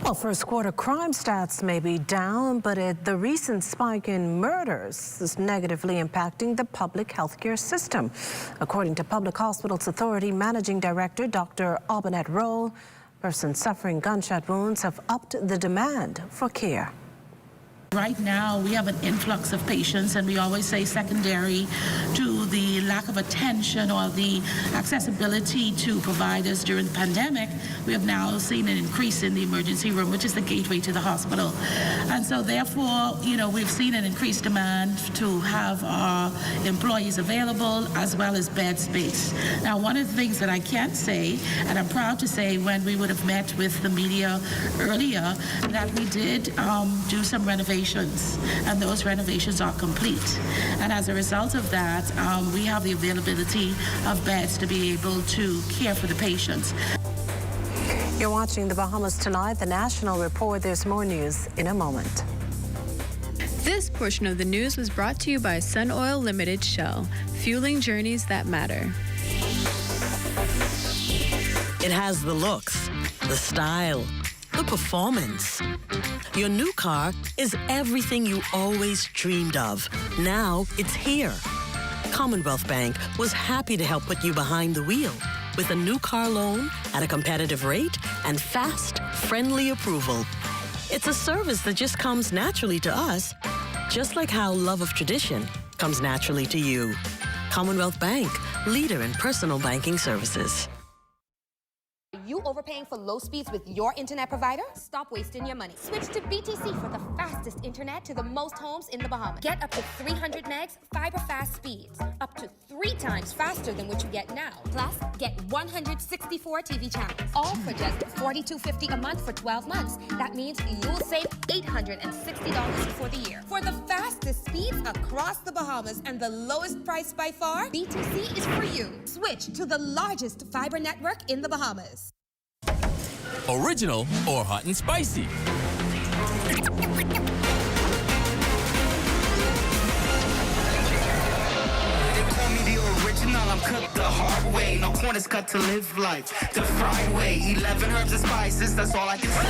Speaker 4: Well, first quarter crime stats may be down, but the recent spike in murders is negatively impacting the public healthcare system. According to Public Hospitals Authority Managing Director Dr. Aubanet Rowe, persons suffering gunshot wounds have upped the demand for care.
Speaker 11: Right now, we have an influx of patients, and we always say secondary to the lack of attention or the accessibility to providers during the pandemic, we have now seen an increase in the emergency room, which is the gateway to the hospital. And so therefore, we've seen an increased demand to have our employees available as well as bed space. Now, one of the things that I can say, and I'm proud to say when we would have met with the media earlier, that we did do some renovations, and those renovations are complete. And as a result of that, we have the availability of beds to be able to care for the patients.
Speaker 4: You're watching the Bahamas Tonight, the National Report. There's more news in a moment.
Speaker 12: This portion of the news was brought to you by Sun Oil Limited Shell, fueling journeys that matter.
Speaker 13: It has the looks, the style, the performance. Your new car is everything you always dreamed of. Now it's here. Commonwealth Bank was happy to help put you behind the wheel with a new car loan at a competitive rate and fast, friendly approval. It's a service that just comes naturally to us, just like how love of tradition comes naturally to you. Commonwealth Bank, leader in personal banking services.
Speaker 3: Are you overpaying for low speeds with your internet provider? Stop wasting your money. Switch to BTC for the fastest internet to the most homes in the Bahamas. Get up to 300 megs fiber fast speeds, up to 3 times faster than what you get now. Plus, get 164 TV channels, all for just $42.50 a month for 12 months. That means you'll save $860 for the year. For the fastest speeds across the Bahamas and the lowest price by far, BTC is for you. Switch to the largest fiber network in the Bahamas.
Speaker 14: Original or hot and spicy?
Speaker 25: I'm cooked the hard way, no corners cut to live life the fried way. 11 herbs and spices, that's all I can say.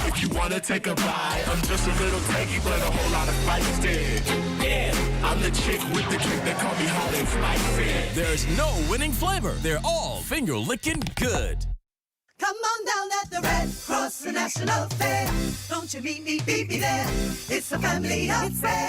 Speaker 2: If you wanna take a bite, I'm just a little tanky, but a whole lot of feisty. Yeah, I'm the chick with the trick, they call me hot and spicy.
Speaker 14: There's no winning flavor. They're all finger-licking good.
Speaker 26: Come on down at the Red Cross National Fair. Don't you meet me, beat me there. It's a family affair.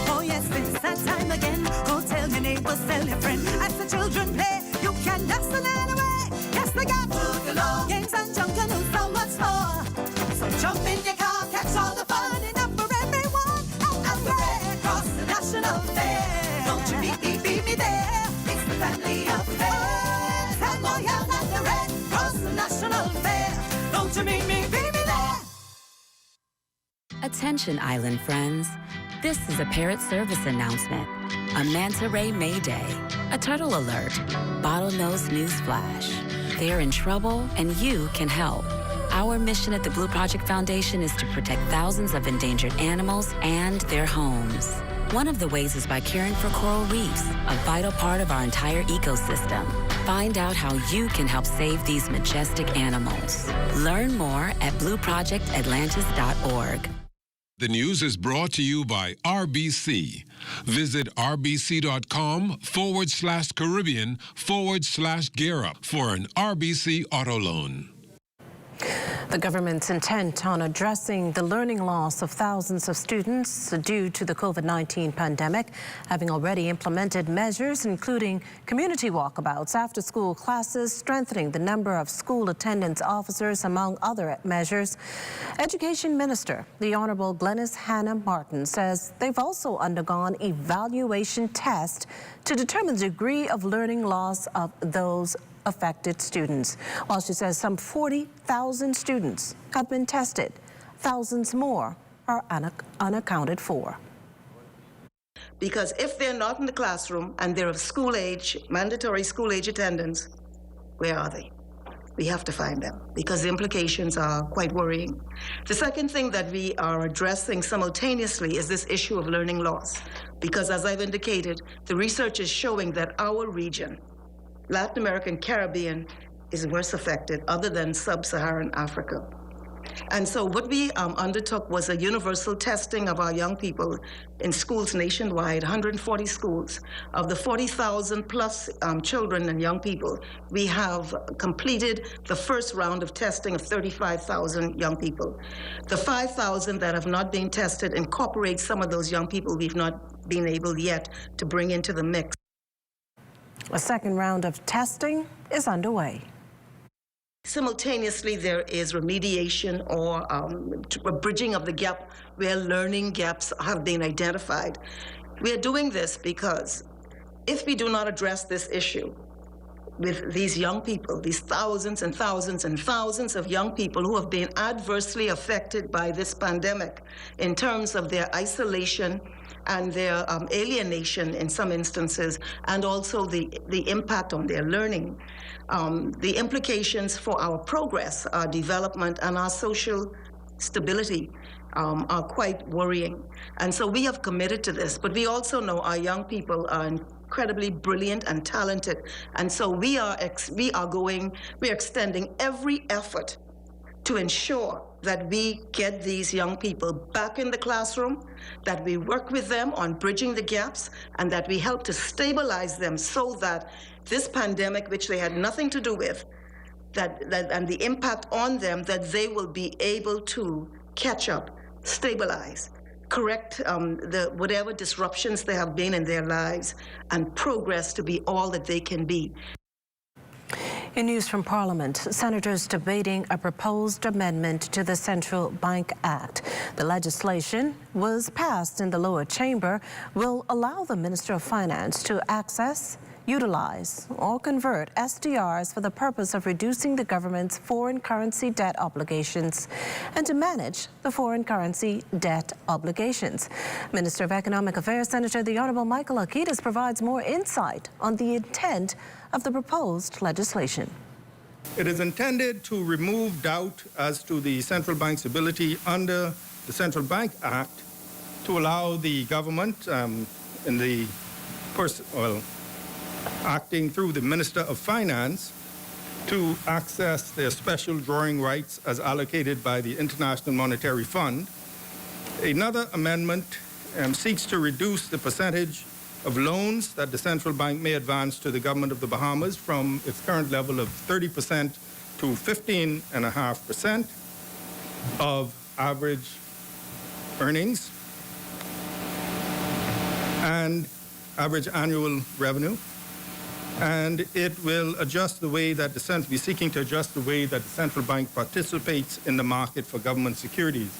Speaker 26: Oh yes, it's that time again. Go tell your neighbors, tell your friend. As the children play, you can dance the night away. Yes, they got boogaloo, games and junk canoes, so much more. So jump in your car, catch all the fun, enough for everyone. At the Red Cross National Fair. Don't you meet me, beat me there. It's the family affair. Tell Royale at the Red Cross National Fair. Don't you meet me, beat me there.
Speaker 27: Attention, island friends. This is a parrot service announcement. A manta ray mayday. A turtle alert. Bottlenose news flash. They're in trouble and you can help. Our mission at the Blue Project Foundation is to protect thousands of endangered animals and their homes. One of the ways is by caring for coral reefs, a vital part of our entire ecosystem. Find out how you can help save these majestic animals. Learn more at blueprojectatlantis.org.
Speaker 28: The news is brought to you by RBC. Visit rbc.com/Caribbean/gear up for an RBC auto loan.
Speaker 4: The government's intent on addressing the learning loss of thousands of students due to the COVID-19 pandemic, having already implemented measures including community walkabouts, after-school classes, strengthening the number of school attendance officers, among other measures. Education Minister, the Honorable Glenys Hannah Martin, says they've also undergone evaluation tests to determine the degree of learning loss of those affected students. While she says some 40,000 students have been tested, thousands more are unaccounted for.
Speaker 29: Because if they're not in the classroom and they're of school age, mandatory school age attendance, where are they? We have to find them because the implications are quite worrying. The second thing that we are addressing simultaneously is this issue of learning loss. Because as I've indicated, the research is showing that our region, Latin America and Caribbean, is worse affected other than sub-Saharan Africa. And so what we undertook was a universal testing of our young people in schools nationwide, 140 schools. Of the 40,000 plus children and young people, we have completed the first round of testing of 35,000 young people. The 5,000 that have not been tested incorporate some of those young people we've not been able yet to bring into the mix.
Speaker 4: A second round of testing is underway.
Speaker 29: Simultaneously, there is remediation or a bridging of the gap where learning gaps have been identified. We are doing this because if we do not address this issue with these young people, these thousands and thousands and thousands of young people who have been adversely affected by this pandemic in terms of their isolation and their alienation in some instances, and also the impact on their learning, the implications for our progress, our development, and our social stability are quite worrying. And so we have committed to this, but we also know our young people are incredibly brilliant and talented. And so we are extending every effort to ensure that we get these young people back in the classroom, that we work with them on bridging the gaps, and that we help to stabilize them so that this pandemic, which they had nothing to do with, and the impact on them, that they will be able to catch up, stabilize, correct whatever disruptions there have been in their lives, and progress to be all that they can be.
Speaker 4: In news from Parliament, senators debating a proposed amendment to the Central Bank Act. The legislation was passed in the lower chamber, will allow the Minister of Finance to access, utilize, or convert SDRs for the purpose of reducing the government's foreign currency debt obligations and to manage the foreign currency debt obligations. Minister of Economic Affairs, Senator the Honourable Michael Akitas provides more insight on the intent of the proposed legislation.
Speaker 1: It is intended to remove doubt as to the central bank's ability under the Central Bank Act to allow the government acting through the Minister of Finance to access their special drawing rights as allocated by the International Monetary Fund. Another amendment seeks to reduce the percentage of loans that the central bank may advance to the government of the Bahamas from its current level of 30% to 15.5% of average earnings and average annual revenue. And it will adjust the way that be seeking to adjust the way that the central bank participates in the market for government securities.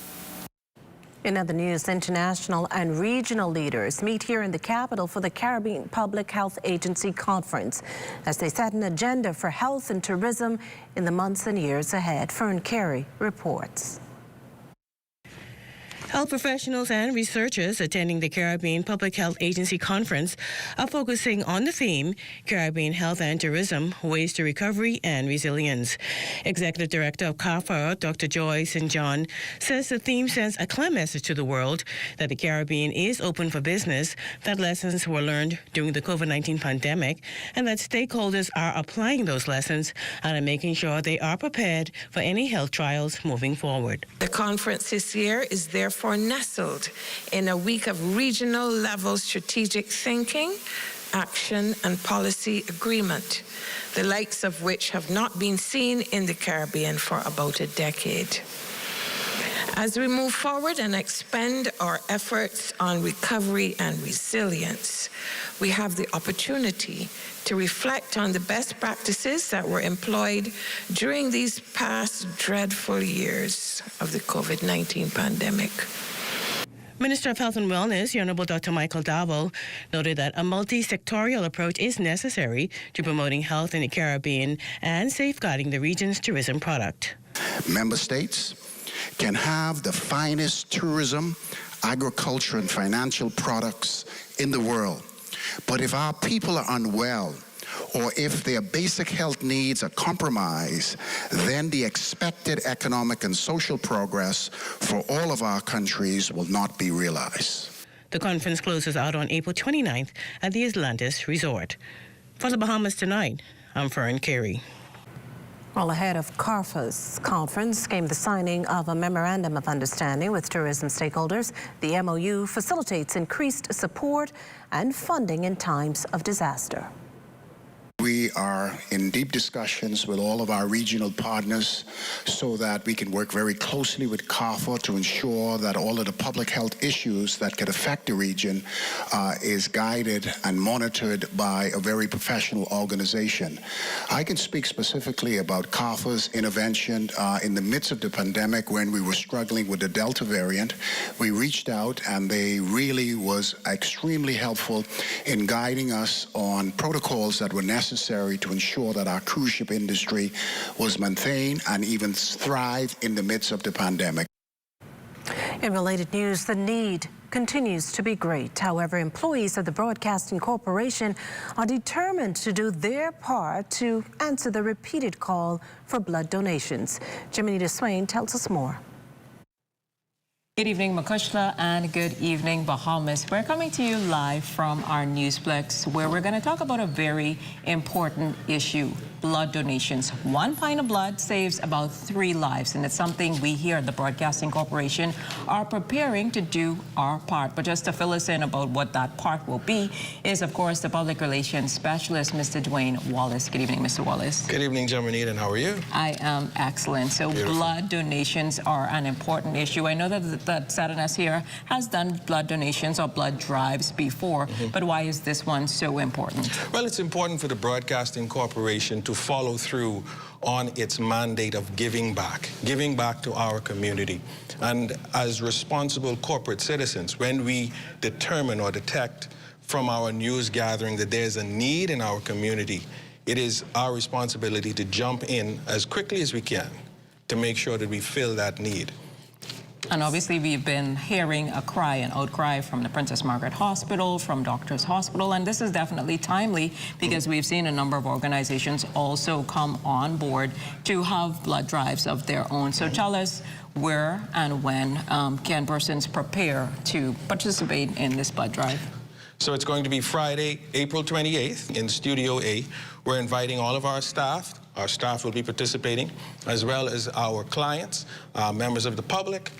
Speaker 4: In other news, international and regional leaders meet here in the capital for the Caribbean Public Health Agency Conference as they set an agenda for health and tourism in the months and years ahead. Fern Carey reports.
Speaker 6: Health professionals and researchers attending the Caribbean Public Health Agency Conference are focusing on the theme, Caribbean Health and Tourism, Ways to Recovery and Resilience. Executive Director of CAFA, Dr. Joy St. John, says the theme sends a clear message to the world that the Caribbean is open for business, that lessons were learned during the COVID-19 pandemic, and that stakeholders are applying those lessons and are making sure they are prepared for any health trials moving forward.
Speaker 9: The conference this year is therefore nestled in a week of regional level strategic thinking, action and policy agreement, the likes of which have not been seen in the Caribbean for about a decade. As we move forward and expend our efforts on recovery and resilience, we have the opportunity to reflect on the best practices that were employed during these past dreadful years of the COVID-19 pandemic.
Speaker 6: Minister of Health and Wellness, the Honourable Dr. Michael Dowell, noted that a multi-sectorial approach is necessary to promoting health in the Caribbean and safeguarding the region's tourism product.
Speaker 15: Member states can have the finest tourism, agriculture, and financial products in the world. But if our people are unwell, or if their basic health needs are compromised, then the expected economic and social progress for all of our countries will not be realized.
Speaker 6: The conference closes out on April 29th at the Atlantis Resort. For the Bahamas Tonight, I'm Fern Carey.
Speaker 4: Well, ahead of CARFA's conference came the signing of a memorandum of understanding with tourism stakeholders. The MOU facilitates increased support and funding in times of disaster.
Speaker 15: We are in deep discussions with all of our regional partners so that we can work very closely with CARFA to ensure that all of the public health issues that could affect the region is guided and monitored by a very professional organization. I can speak specifically about CARFA's intervention in the midst of the pandemic when we were struggling with the Delta variant. We reached out and they really was extremely helpful in guiding us on protocols that were necessary to ensure that our cruise ship industry was maintained and even thrived in the midst of the pandemic.
Speaker 4: In related news, the need continues to be great. However, employees of the Broadcasting Corporation are determined to do their part to answer the repeated call for blood donations. Jiminita Swain tells us more.
Speaker 10: Good evening, Makushla, and good evening, Bahamas. We're coming to you live from our Newsplex, where we're going to talk about a very important issue, blood donations. 1 pint of blood saves about 3 lives, and it's something we here at the Broadcasting Corporation are preparing to do our part. But just to fill us in about what that part will be is, of course, the Public Relations Specialist, Mr. Dwayne Wallace. Good evening, Mr. Wallace.
Speaker 16: Good evening, Jamanita, and how are you?
Speaker 10: I am excellent. So blood donations are an important issue. I know that ZNS here has done blood donations or blood drives before, but why is this one so important?
Speaker 16: Well, it's important for the Broadcasting Corporation to follow through on its mandate of giving back to our community. And as responsible corporate citizens, when we determine or detect from our news gathering that there's a need in our community, it is our responsibility to jump in as quickly as we can to make sure that we fill that need.
Speaker 10: And obviously we've been hearing an outcry from the Princess Margaret Hospital, from Doctors Hospital, and this is definitely timely because we've seen a number of organizations also come on board to have blood drives of their own. So tell us where and when can persons prepare to participate in this blood drive?
Speaker 16: So it's going to be Friday, April 28th in Studio A. We're inviting all of our staff. Our staff will be participating, as well as our clients, members of the public,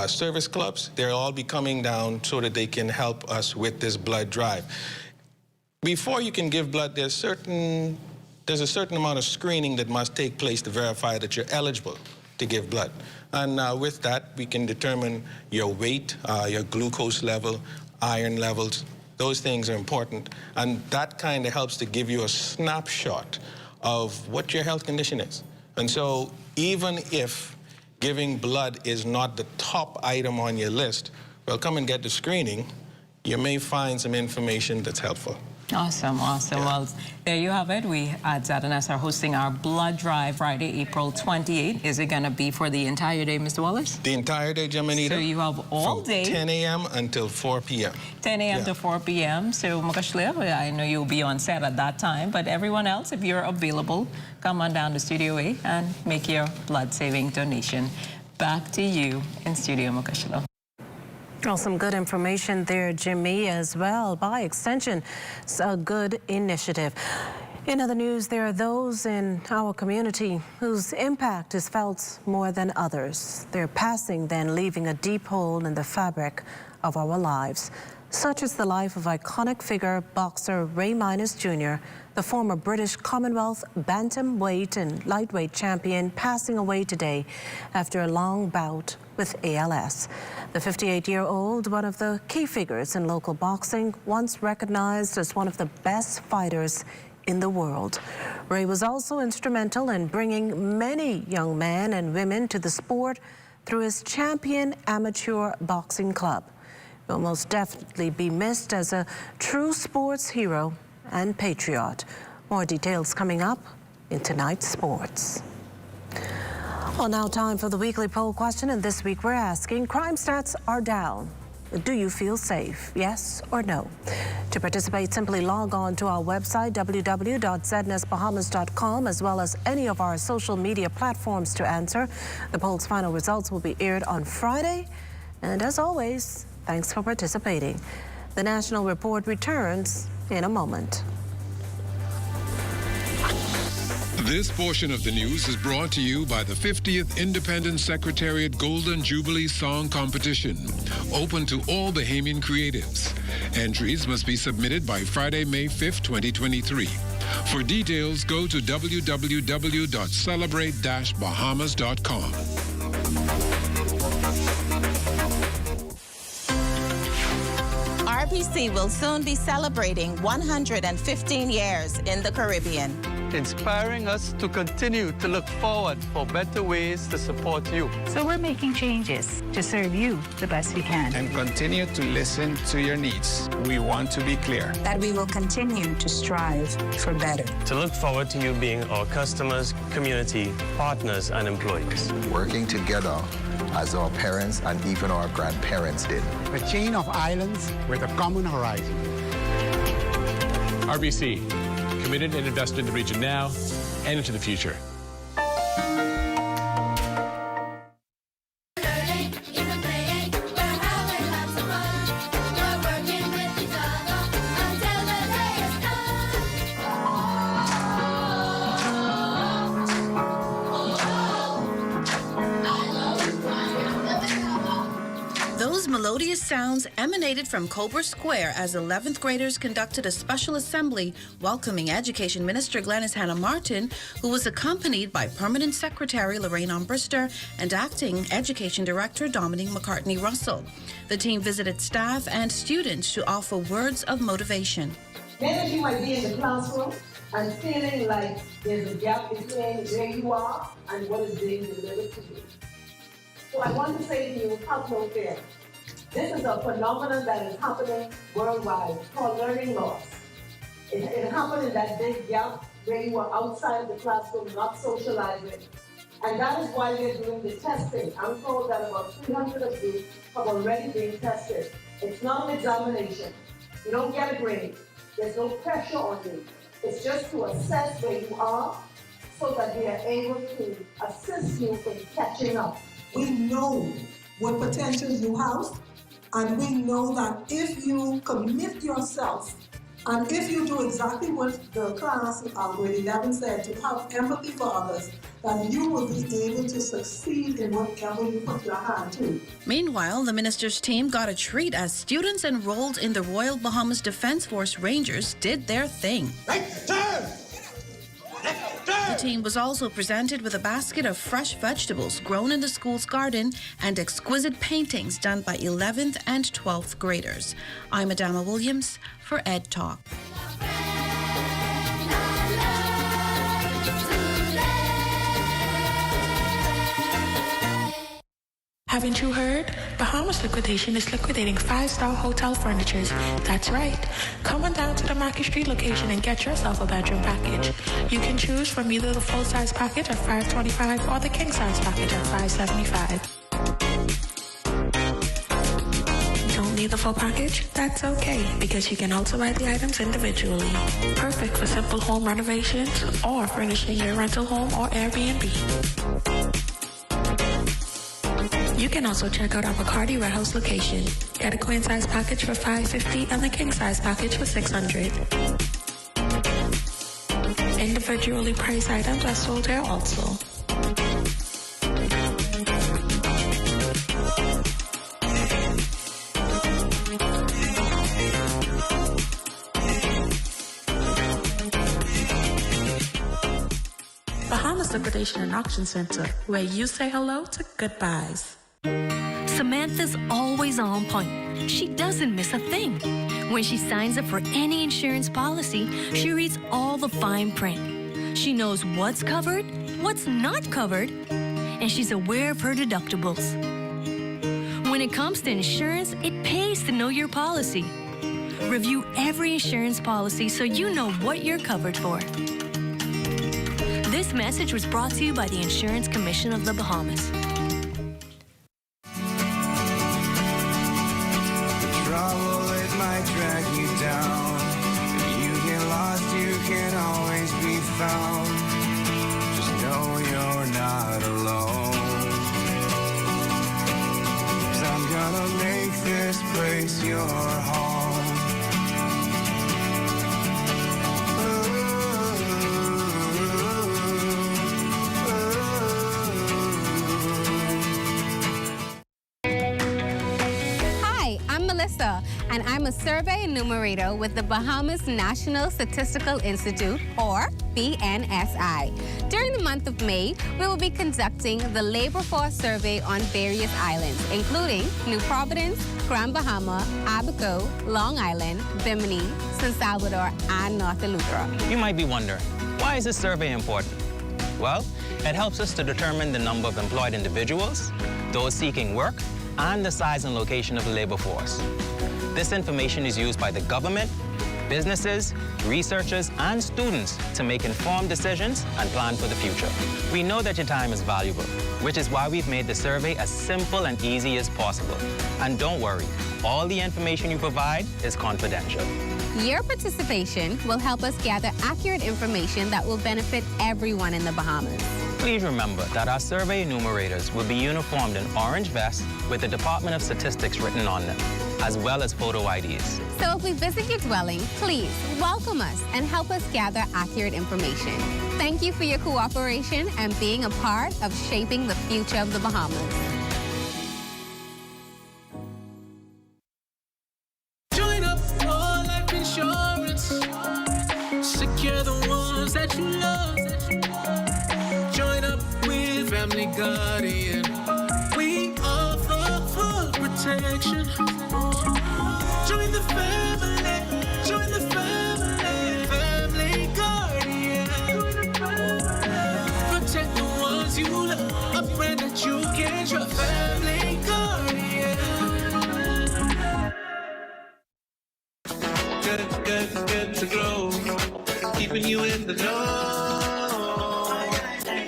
Speaker 16: service clubs. They'll all be coming down so that they can help us with this blood drive. Before you can give blood, there's a certain amount of screening that must take place to verify that you're eligible to give blood. And with that, we can determine your weight, your glucose level, iron levels. Those things are important. And that kind of helps to give you a snapshot of what your health condition is. And so even if giving blood is not the top item on your list, well, come and get the screening. You may find some information that's helpful.
Speaker 10: Awesome, awesome. Yeah. Well, there you have it. We at ZNS are hosting our blood drive Friday, April 28th. Is it going to be for the entire day, Mr. Wallace?
Speaker 16: The entire day, Jamanita.
Speaker 10: So you have all day.
Speaker 16: 10 a.m. until 4 p.m.
Speaker 10: 10 a.m. to 4 p.m. So, Makashlia, I know you'll be on set at that time, but everyone else, if you're available, come on down to Studio A and make your blood-saving donation. Back to you in Studio, Makashlia.
Speaker 4: Well, some good information there, Jimmy, as well. By extension, it's a good initiative. In other news, there are those in our community whose impact is felt more than others. Their passing then leaving a deep hole in the fabric of our lives. Such is the life of iconic figure boxer Ray Minus Jr., the former British Commonwealth bantamweight and lightweight champion, passing away today after a long bout with ALS. The 58-year-old, one of the key figures in local boxing, once recognized as one of the best fighters in the world. Ray was also instrumental in bringing many young men and women to the sport through his Champion Amateur Boxing Club. He will most definitely be missed as a true sports hero and patriot. More details coming up in tonight's sports. Well, now time for the weekly poll question, and this week we're asking, crime stats are down. Do you feel safe? Yes or no? To participate, simply log on to our website, www.znsbahamas.com, as well as any of our social media platforms to answer. The poll's final results will be aired on Friday. And as always, thanks for participating. The National Report returns in a moment.
Speaker 28: This portion of the news is brought to you by the 50th Independent Secretariat Golden Jubilee Song Competition, open to all Bahamian creatives. Entries must be submitted by Friday, May 5th, 2023. For details, go to www.celebrate-bahamas.com.
Speaker 8: RBC will soon be celebrating 115 years in the Caribbean,
Speaker 17: inspiring us to continue to look forward for better ways to support you.
Speaker 18: So we're making changes to serve you the best we can.
Speaker 17: And continue to listen to your needs. We want to be clear
Speaker 18: That we will continue to strive for better.
Speaker 17: to look forward to you being our customers, community, partners, and employees.
Speaker 19: Working together as our parents and even our grandparents did.
Speaker 20: A chain of islands with a common horizon.
Speaker 21: RBC, committed and invested in the region now and into the future.
Speaker 22: Those melodious sounds emanated from Cobra Square as 11th graders conducted a special assembly welcoming Education Minister Glenys Hannah Martin, who was accompanied by Permanent Secretary Lorraine Umbrister and Acting Education Director Dominique McCartney Russell. The team visited staff and students to offer words of motivation.
Speaker 23: Many of you might be in the classroom and feeling like there's a gap between where you are and what is being delivered to you. So I want to say to you, have no fear. This is a phenomenon that is happening worldwide called learning loss. It happened in that big gap where you were outside the classroom, not socializing. And that is why we're doing the testing. I'm told that about 300 of you have already been tested. It's not an examination. You don't get a grade. There's no pressure on you. It's just to assess where you are so that we are able to assist you in catching up.
Speaker 24: We know what potential you have, and we know that if you commit yourself, and if you do exactly what the class grade 11 said, to have empathy for others, that you will be able to succeed in whatever you put your hand to.
Speaker 22: Meanwhile, the minister's team got a treat as students enrolled in the Royal Bahamas Defense Force Rangers did their thing. The team was also presented with a basket of fresh vegetables grown in the school's garden and exquisite paintings done by 11th and 12th graders. I'm Adama Williams for Ed Talk.
Speaker 30: Haven't you heard? Bahamas Liquidation is liquidating 5-star hotel furniture. That's right. Come on down to the Market Street location and get yourself a bedroom package. You can choose from either the full-size package at $525 or the king-size package at $575. Don't need the full package? That's okay, because you can also buy the items individually. Perfect for simple home renovations or furnishing your rental home or Airbnb. You can also check out our Bacardi Warehouse location. Get a queen size package for $550 and the king size package for $600. Individually priced items are sold here also. Bahamas Liquidation and Auction Center, where you say hello to goodbyes.
Speaker 31: Samantha's always on point. She doesn't miss a thing. When she signs up for any insurance policy, she reads all the fine print. She knows what's covered, what's not covered, and she's aware of her deductibles. When it comes to insurance, it pays to know your policy. Review every insurance policy so you know what you're covered for. This message was brought to you by the Insurance Commission of the Bahamas.
Speaker 32: Trouble, it might drag you down. If you get lost, you can always be found. Just know you're not alone. 'Cause I'm gonna make this place your home. Ooh,
Speaker 2: and I'm a survey enumerator with the Bahamas National Statistical Institute, or BNSI. During the month of May, we will be conducting the labor force survey on various islands, including New Providence, Grand Bahama, Abaco, Long Island, Bimini, San Salvador, and North Eleuthera.
Speaker 3: You might be wondering, why is this survey important? Well, it helps us to determine the number of employed individuals, those seeking work, and the size and location of the labor force. This information is used by the government, businesses, researchers, and students to make informed decisions and plan for the future. We know that your time is valuable, which is why we've made the survey as simple and easy as possible. And don't worry, all the information you provide is confidential.
Speaker 2: Your participation will help us gather accurate information that will benefit everyone in the Bahamas.
Speaker 3: Please remember that our survey enumerators will be uniformed in orange vests with the Department of Statistics written on them, as well as photo IDs.
Speaker 2: So if we visit your dwelling, please welcome us and help us gather accurate information. Thank you for your cooperation and being a part of shaping the future of the Bahamas.
Speaker 5: Join up for life insurance. Secure the ones that you love. Join up with Family Guardian. We offer full protection. Join the family. Join the family. Family Guardian. Protect the ones you love. A friend that you can trust. Family Guardian. Good to grow. Keeping you in the know.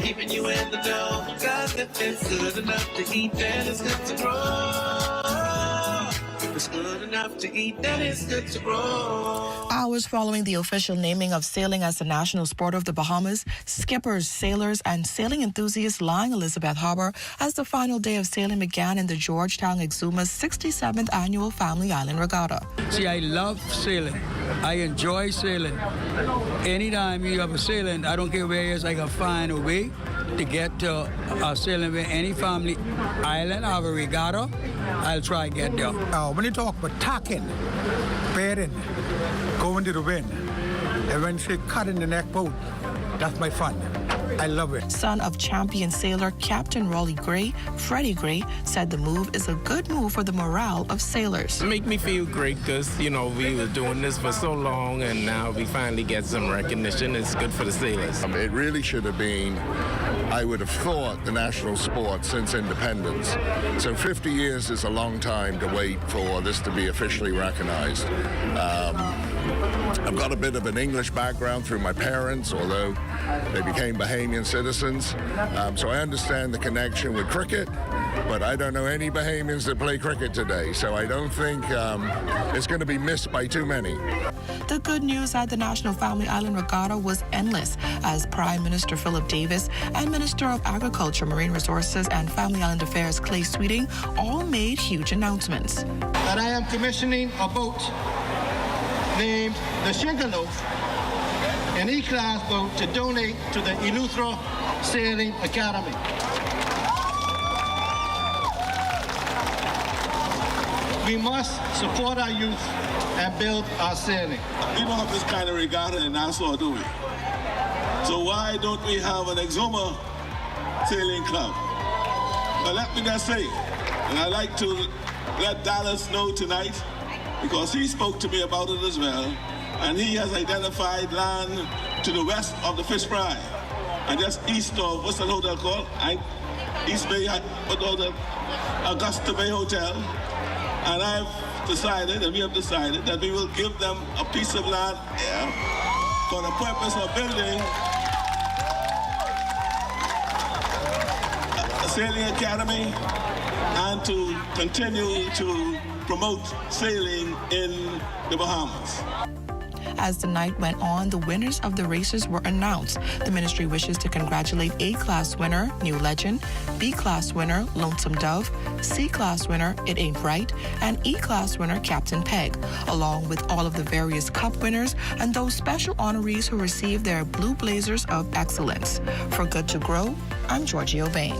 Speaker 5: Keeping you in the know. God, that it's good enough to eat, then it's good to grow. It's good enough to eat, then it's good to grow.
Speaker 7: Hours following the official naming of sailing as the national sport of the Bahamas, skippers, sailors, and sailing enthusiasts line Elizabeth Harbor as the final day of sailing began in the Georgetown Exuma's 67th annual Family Island Regatta.
Speaker 11: See, I love sailing. I enjoy sailing. Anytime you have a sailing, I don't care where it is, I can find a way to get to sailing with any family island. I have a regatta. I'll try to get there.
Speaker 20: When you talk about tacking, bearing, going to the wind, and when you cut in the neck boat, that's my fun. I love it.
Speaker 7: Son of champion sailor Captain Raleigh Gray, Freddie Gray, said the move is a good move for the morale of sailors.
Speaker 12: It make me feel great because, we were doing this for so long and now we finally get some recognition. It's good for the sailors.
Speaker 13: It really should have been, I would have thought, the national sport since independence. So 50 years is a long time to wait for this to be officially recognized. I've got a bit of an English background through my parents, although they became Bahamian citizens. So I understand the connection with cricket, but I don't know any Bahamians that play cricket today. So I don't think it's going to be missed by too many.
Speaker 7: The good news at the National Family Island Regatta was endless, as Prime Minister Philip Davis and Minister of Agriculture, Marine Resources and Family Island Affairs Clay Sweeting all made huge announcements.
Speaker 14: That I am commissioning a boat named the Sugarloaf, an E-class boat to donate to the Eleuthera Sailing Academy. We must support our youth and build our sailing.
Speaker 25: We don't have this kind of regatta in Nassau, do we? So why don't we have an Exuma sailing club? But let me just say, and I'd like to let Dallas know tonight, because he spoke to me about it as well, and he has identified land to the west of the Fish Fry, and just east of, what's that hotel called? East Bay, Augusta Bay Hotel. And I've decided, and we have decided, that we will give them a piece of land here for the purpose of building a sailing academy and to continue to promote sailing in the Bahamas.
Speaker 7: As the night went on, the winners of the races were announced. The ministry wishes to congratulate A-class winner, New Legend, B-class winner, Lonesome Dove, C-class winner, It Ain't Right, and E-class winner, Captain Peg, along with all of the various cup winners and those special honorees who received their Blue Blazers of Excellence. For Good to Grow, I'm Georgie O'Bain.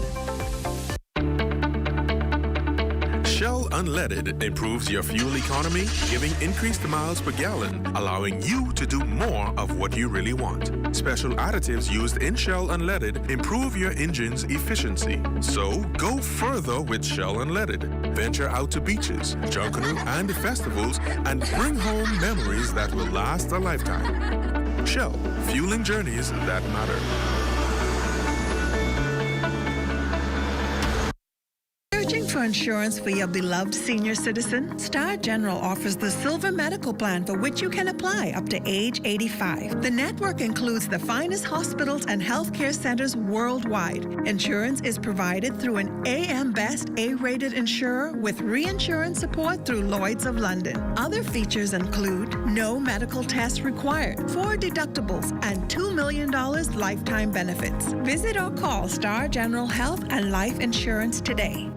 Speaker 26: Shell
Speaker 1: Unleaded improves your fuel economy, giving increased miles per gallon, allowing you to do more of what you really want. Special additives used in Shell Unleaded improve your engine's efficiency. So go further with Shell Unleaded. Venture out to beaches, Junkanoo, and festivals and bring home memories that will last a lifetime. Shell, fueling journeys that matter.
Speaker 4: Searching for insurance for your beloved senior citizen? Star General offers the Silver Medical Plan for which you can apply up to age 85. The network includes the finest hospitals and healthcare centers worldwide. Insurance is provided through an AM Best A-rated insurer with reinsurance support through Lloyd's of London. Other features include no medical tests required, 4 deductibles, and $2 million lifetime benefits. Visit or call Star General Health and Life Insurance today.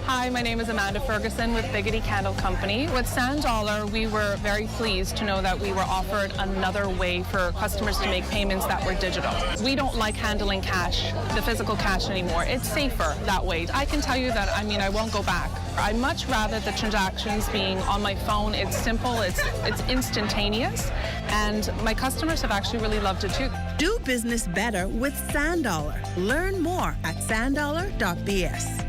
Speaker 6: Hi, my name is Amanda Ferguson with Biggity Candle Company. With $100, we were very pleased to know that we were offered another way for customers to make payments that were digital. We don't like handling cash, the physical cash anymore. It's safer that way. I can tell you that, I won't go back. I much rather the transactions being on my phone. It's simple, it's instantaneous, and my customers have actually really loved it too.
Speaker 4: Do business better with $100. Learn more at $100.bs.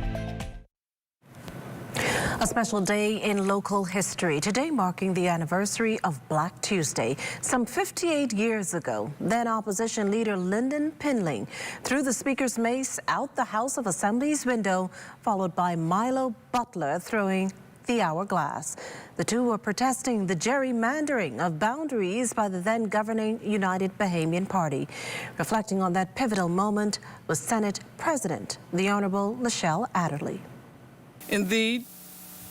Speaker 8: A special day in local history. Today marking the anniversary of Black Tuesday. Some 58 years ago, then opposition leader Lyndon Pinling threw the Speaker's mace out the House of Assembly's window, followed by Milo Butler throwing the hourglass. The two were protesting the gerrymandering of boundaries by the then governing United Bahamian Party. Reflecting on that pivotal moment was Senate President, the Honorable Lachelle Adderley.
Speaker 9: Indeed,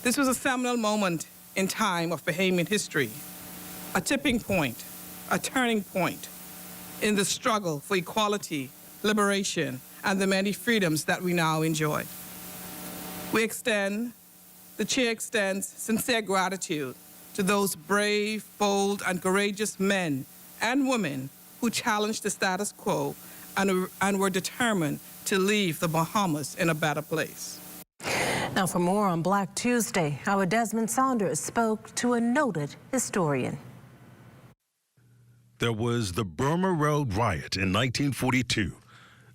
Speaker 9: this was a seminal moment in time of Bahamian history, a tipping point, a turning point in the struggle for equality, liberation, and the many freedoms that we now enjoy. The Chair extends sincere gratitude to those brave, bold, and courageous men and women who challenged the status quo and were determined to leave the Bahamas in a better place.
Speaker 8: Now for more on Black Tuesday, our Desmond Saunders spoke to a noted historian.
Speaker 10: There was the Burma Road Riot in 1942,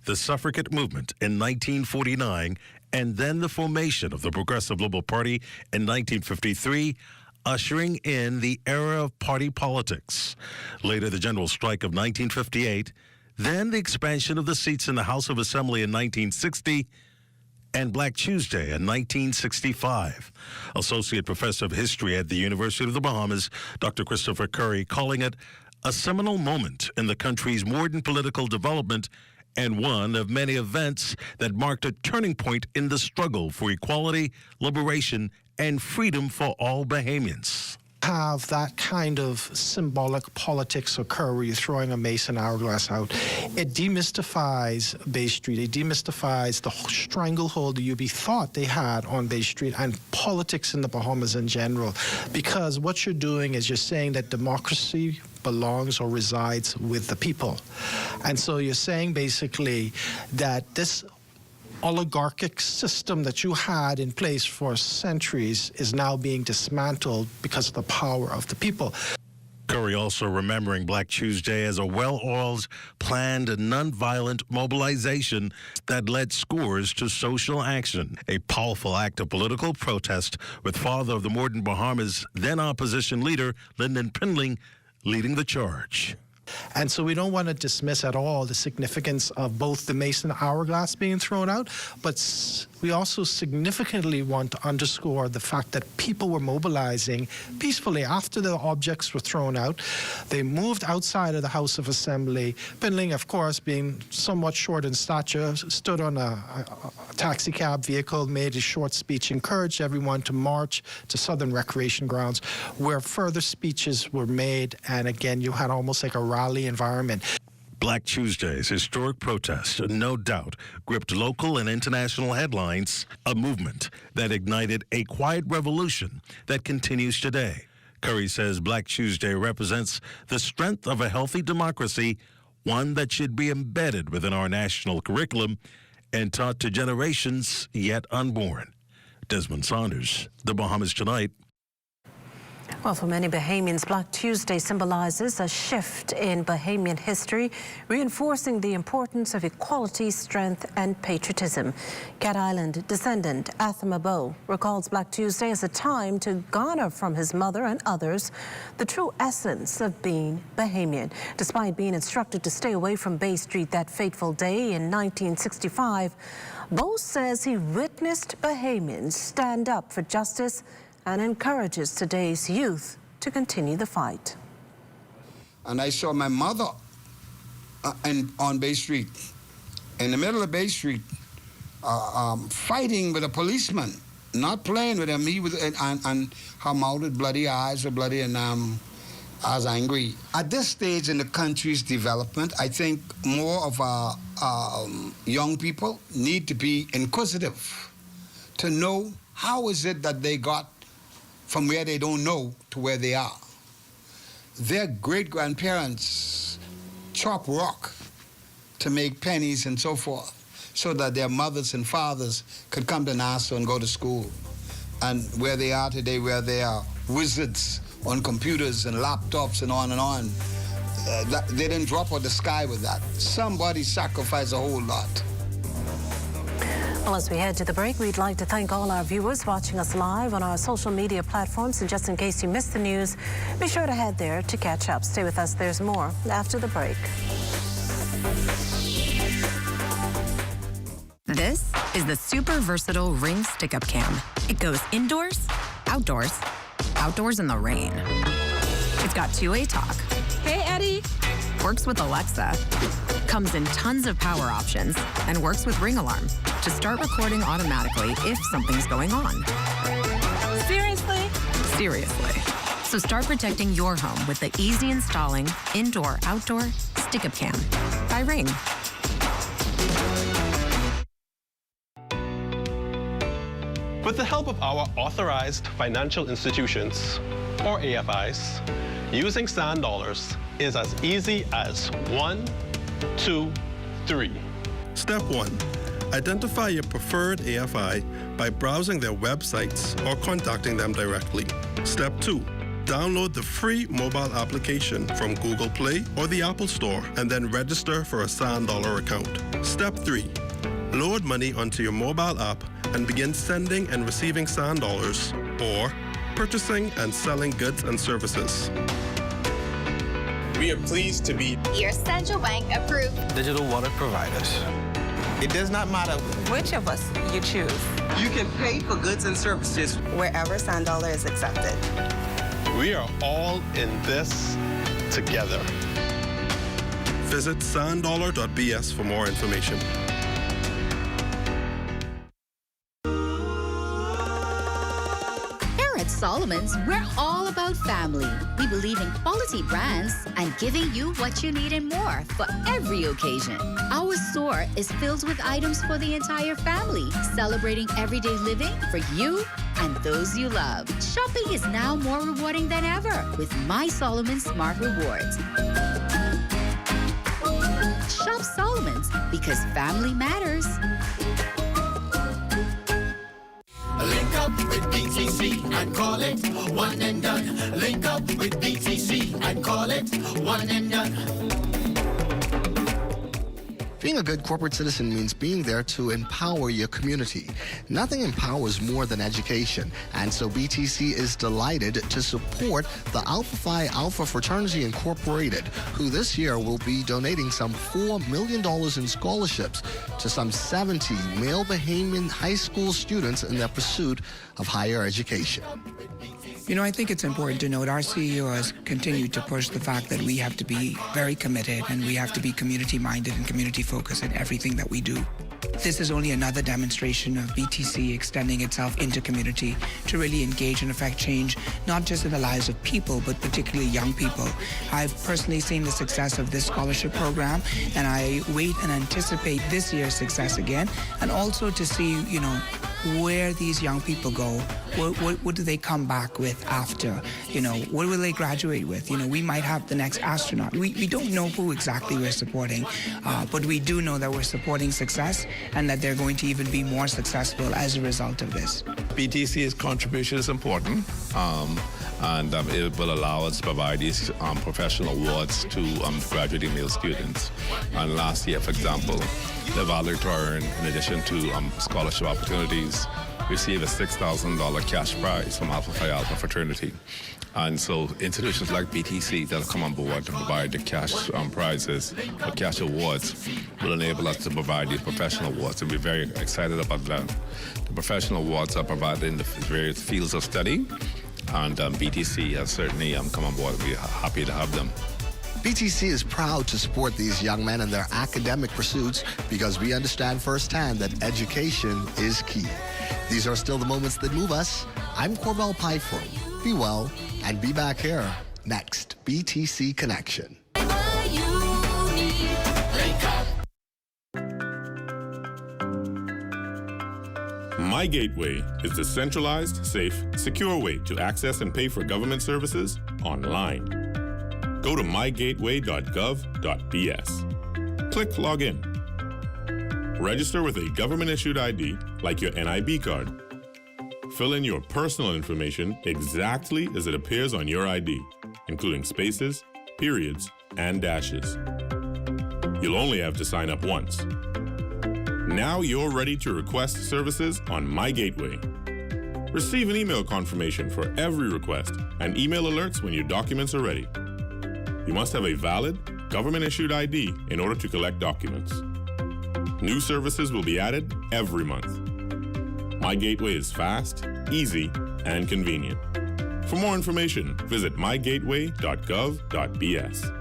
Speaker 10: the Suffragette Movement in 1949, and then the formation of the Progressive Liberal Party in 1953, ushering in the era of party politics. Later, the General Strike of 1958, then the expansion of the seats in the House of Assembly in 1960, and Black Tuesday in 1965. Associate Professor of History at the University of the Bahamas, Dr. Christopher Curry, calling it a seminal moment in the country's modern political development and one of many events that marked a turning point in the struggle for equality, liberation, and freedom for all Bahamians.
Speaker 15: Have that kind of symbolic politics occur where you're throwing a mace and hourglass out. It demystifies Bay Street. It demystifies the stranglehold the UB thought they had on Bay Street and politics in the Bahamas in general. Because what you're doing is you're saying that democracy belongs or resides with the people. And so you're saying basically that this oligarchic system that you had in place for centuries is now being dismantled because of the power of the people.
Speaker 10: Curry also remembering Black Tuesday as a well-oiled, planned, and nonviolent mobilization that led scores to social action, a powerful act of political protest with father of the modern Bahamas, then opposition leader Lyndon Pinling, leading the charge.
Speaker 15: And so we don't want to dismiss at all the significance of both the mace and hourglass being thrown out, but we also significantly want to underscore the fact that people were mobilizing peacefully after the objects were thrown out. They moved outside of the House of Assembly. Pinling, of course, being somewhat short in stature, stood on a taxi cab vehicle, made a short speech, encouraged everyone to march to Southern Recreation Grounds, where further speeches were made, and again, you had almost like a rally environment.
Speaker 10: Black Tuesday's historic protest, no doubt, gripped local and international headlines, a movement that ignited a quiet revolution that continues today. Curry says Black Tuesday represents the strength of a healthy democracy, one that should be embedded within our national curriculum and taught to generations yet unborn. Desmond Saunders, The Bahamas Tonight.
Speaker 8: Well, for many Bahamians, Black Tuesday symbolizes a shift in Bahamian history, reinforcing the importance of equality, strength, and patriotism. Cat Island descendant Athama Bow recalls Black Tuesday as a time to garner from his mother and others the true essence of being Bahamian. Despite being instructed to stay away from Bay Street that fateful day in 1965, Bow says he witnessed Bahamians stand up for justice and encourages today's youth to continue the fight.
Speaker 16: And I saw my mother on Bay Street, in the middle of Bay Street, fighting with a policeman, not playing with him. He was, and her mouth with bloody eyes were bloody, and I was angry. At this stage in the country's development, I think more of our young people need to be inquisitive to know how is it that they got from where they don't know to where they are. Their great-grandparents chopped rock to make pennies and so forth, so that their mothers and fathers could come to Nassau and go to school. And where they are today, where they are wizards on computers and laptops and on, they didn't drop out the sky with that. Somebody sacrificed a whole lot.
Speaker 8: Well, as we head to the break, we'd like to thank all our viewers watching us live on our social media platforms. And just in case you missed the news, be sure to head there to catch up. Stay with us. There's more after the break.
Speaker 17: This is the super versatile Ring stick-up cam. It goes indoors, outdoors, outdoors in the rain. It's got two-way talk. Hey, Eddie. Works with Alexa. Comes in tons of power options and works with Ring Alarm to start recording automatically if something's going on. Seriously? Seriously. So start protecting your home with the easy installing indoor-outdoor stick-up cam by Ring.
Speaker 18: With the help of our authorized financial institutions, or AFIs, using sand dollars is as easy as 1, 2, 3.
Speaker 19: Step 1. Identify your preferred AFI by browsing their websites or contacting them directly. Step 2. Download the free mobile application from Google Play or the Apple Store and then register for a sand dollar account. Step 3. Load money onto your mobile app and begin sending and receiving sand dollars or purchasing and selling goods and services.
Speaker 18: We are pleased to be
Speaker 21: your central bank approved
Speaker 18: digital wallet providers.
Speaker 22: It does not matter which of us you choose.
Speaker 18: You can pay for goods and services
Speaker 22: wherever sand dollar is accepted.
Speaker 18: We are all in this together.
Speaker 19: Visit sanddollar.bs for more information.
Speaker 23: Solomon's, we're all about family. We believe in quality brands and giving you what you need and more for every occasion. Our store is filled with items for the entire family, celebrating everyday living for you and those you love. Shopping is now more rewarding than ever with My Solomon Smart Rewards. Shop Solomon's because family matters.
Speaker 5: Link up with BTC and call it one and done. Link up with BTC and call it one and done.
Speaker 24: Being a good corporate citizen means being there to empower your community. Nothing empowers more than education, and so BTC is delighted to support the Alpha Phi Alpha Fraternity Incorporated, who this year will be donating some $4 million in scholarships to some 70 male Bahamian high school students in their pursuit of higher education.
Speaker 26: You know, I think it's important to note our CEO has continued to push the fact that we have to be very committed and we have to be community-minded and community-focused in everything that we do. This is only another demonstration of BTC extending itself into community to really engage and affect change, not just in the lives of people, but particularly young people. I've personally seen the success of this scholarship program, and I wait and anticipate this year's success again, and also to see, you know, where these young people go. What do they come back with after? You know, what will they graduate with? You know, we might have the next astronaut. We don't know who exactly we're supporting, but we do know that we're supporting success and that they're going to even be more successful as a result of this.
Speaker 2: BTC's contribution is important, and it will allow us to provide these professional awards to graduating male students. And last year, for example, the valedictorian, in addition to scholarship opportunities, received a $6,000 cash prize from Alpha Phi Alpha fraternity. And so institutions like BTC that have come on board to provide the cash prizes or cash awards will enable us to provide these professional awards, and we're very excited about that. The professional awards are provided in the various fields of study, and BTC has certainly come on board. We're happy to have them.
Speaker 24: BTC is proud to support these young men in their academic pursuits because we understand firsthand that education is key. These are still the moments that move us. I'm Corbell Pfeiffer. Be well and be back here next. BTC Connection.
Speaker 1: My Gateway is the centralized, safe, secure way to access and pay for government services online. Go to mygateway.gov.bs. Click Login. Register with a government-issued ID like your NIB card. Fill in your personal information exactly as it appears on your ID, including spaces, periods, and dashes. You'll only have to sign up once. Now you're ready to request services on My Gateway. Receive an email confirmation for every request and email alerts when your documents are ready. You must have a valid, government-issued ID in order to collect documents. New services will be added every month. My Gateway is fast, easy, and convenient. For more information, visit mygateway.gov.bs.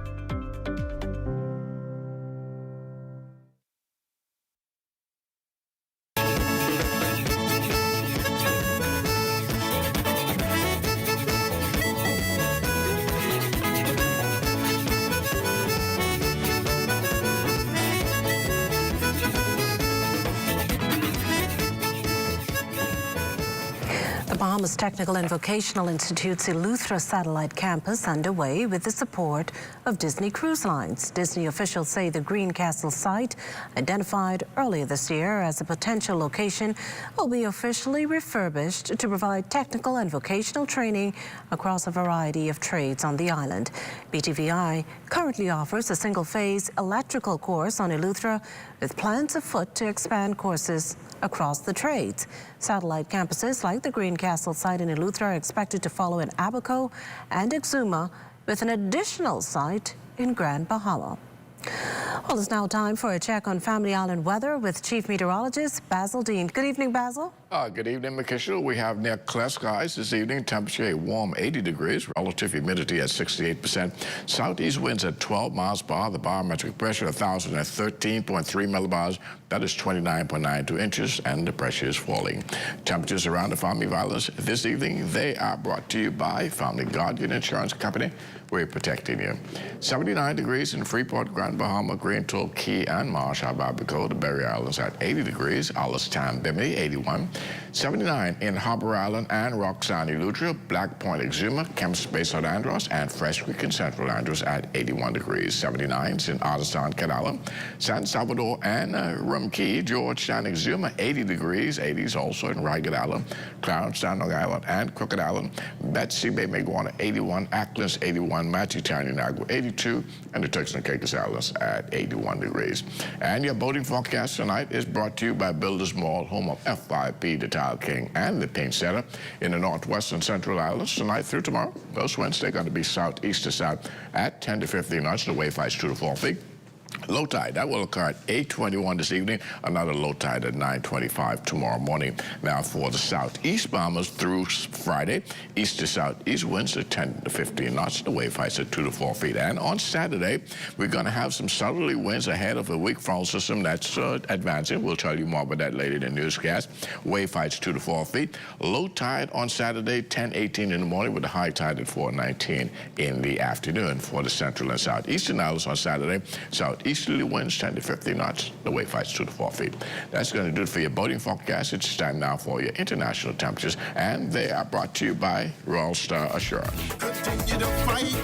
Speaker 8: Bahamas Technical and Vocational Institute's Eleuthera Satellite Campus underway with the support of Disney Cruise Lines. Disney officials say the Greencastle site, identified earlier this year as a potential location, will be officially refurbished to provide technical and vocational training across a variety of trades on the island. BTVI currently offers a single-phase electrical course on Eleuthera with plans afoot to expand courses across the trades. Satellite campuses like the Greencastle site in Eleuthera are expected to follow in Abaco and Exuma, with an additional site in Grand Bahama. Well, it's now time for a check on Family Island weather with Chief Meteorologist Basil Dean. Good evening, Basil.
Speaker 3: Good evening, Makisha. We have near clear skies this evening. Temperature a warm 80 degrees. Relative humidity at 68%. Southeast winds at 12 miles per hour. The barometric pressure 1,013.3 millibars. That is 29.92 inches, and the pressure is falling. Temperatures around the Family Islands this evening, they are brought to you by Family Guardian Insurance Company. We're protecting you. 79 degrees in Freeport, Grand Bahama, Green Toll, Key, and Marsh, Abaco. The Berry Islands at 80 degrees. Alice Tam, Bimini, 81. 79 in Harbor Island and Roxanne, Eleuthera, Black Point, Exuma, Kemps Bay, South Andros, and Fresh Creek in Central Andros at 81 degrees. 79s in Artisan, Canala, San Salvador, and Rum Key, Georgetown, Exuma, 80 degrees. 80s also in Ragged Island, Clarence, Long Island, and Crooked Island. Betsy Bay, Maguana, 81. Acklands, 81. Matchitown, Inagua, 82. And the Turks and Caicos Islands at 81 degrees. And your boating forecast tonight is brought to you by Builders Mall, home of F5P, the Tile King, and the Paint Center in the Northwest and Central Islands. Tonight through tomorrow, those winds, they're going to be southeast to south at 10 to 15 knots. The wave heights 2 to 4 feet. Low tide, that will occur at 8:21 this evening. Another low tide at 9:25 tomorrow morning. Now for the southeast Bahamas through Friday, east to southeast winds at 10 to 15 knots. The wave heights at 2 to 4 feet. And on Saturday, we're going to have some southerly winds ahead of a weak front system that's advancing. We'll tell you more about that later in the newscast. Wave heights 2 to 4 feet. Low tide on Saturday, 10:18 in the morning, with a high tide at 4:19 in the afternoon. For the central and southeastern islands on Saturday, southeasterly winds 10 to 15 knots. The wave heights 2 to 4 feet. That's going to do it for your boating forecast. It's time now for your international temperatures, and they are brought to you by Royal Star Assurance.
Speaker 5: Continue to fight,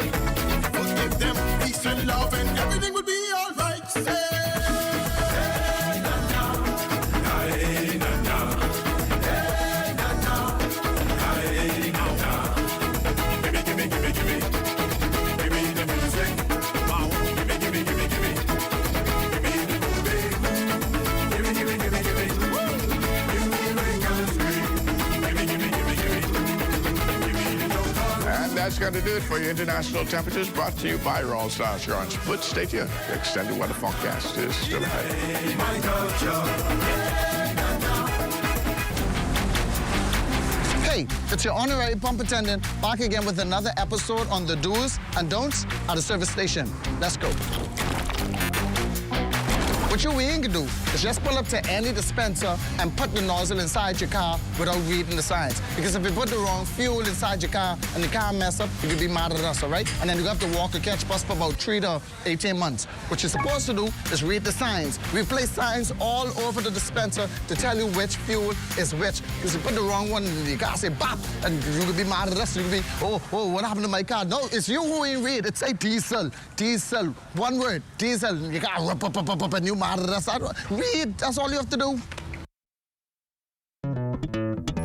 Speaker 5: forgive them peace and love, and everything will be all right. Say, hey, na, na, hey, na, na, hey, na, na.
Speaker 3: going to do it for your international temperatures, brought to you by Royal Star Insurance. But stay tuned. The extended weather forecast is still ahead.
Speaker 11: Hey, it's your honorary pump attendant back again with another episode on the do's and don'ts at a service station. Let's go. What you ain't gonna do is just pull up to any dispenser and put the nozzle inside your car without reading the signs. Because if you put the wrong fuel inside your car and the car mess up, you could be mad at us, all right? And then you have to walk or catch bus for about 3 to 18 months. What you're supposed to do is read the signs. We place signs all over the dispenser to tell you which fuel is which. Because you put the wrong one in the car, say bop, and you could be mad at us. You could be, oh, what happened to my car? No, it's you who ain't read. It say diesel, diesel, one word, diesel. You got up, and you mad at us. Read, that's all you have to do.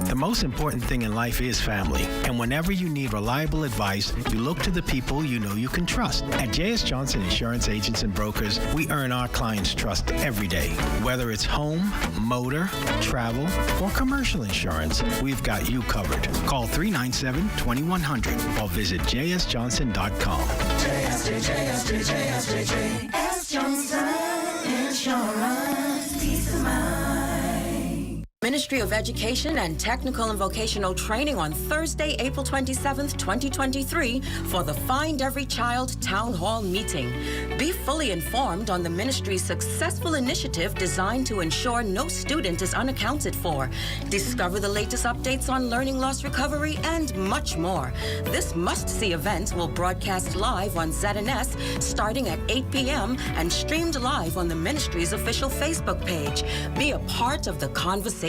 Speaker 12: The most important thing in life is family. And whenever you need reliable advice, you look to the people you know you can trust. At J.S. Johnson Insurance Agents and Brokers, we earn our clients' trust every day. Whether it's home, motor, travel, or commercial insurance, we've got you covered. Call 397-2100 or visit jsjohnson.com.
Speaker 5: JS Johnson Insurance, peace of mind.
Speaker 13: Ministry of Education and Technical and Vocational Training on Thursday, April 27th, 2023 for the Find Every Child Town Hall meeting. Be fully informed on the ministry's successful initiative designed to ensure no student is unaccounted for. Discover the latest updates on learning loss recovery and much more. This must-see event will broadcast live on ZNS starting at 8 p.m. and streamed live on the ministry's official Facebook page. Be a part of the conversation.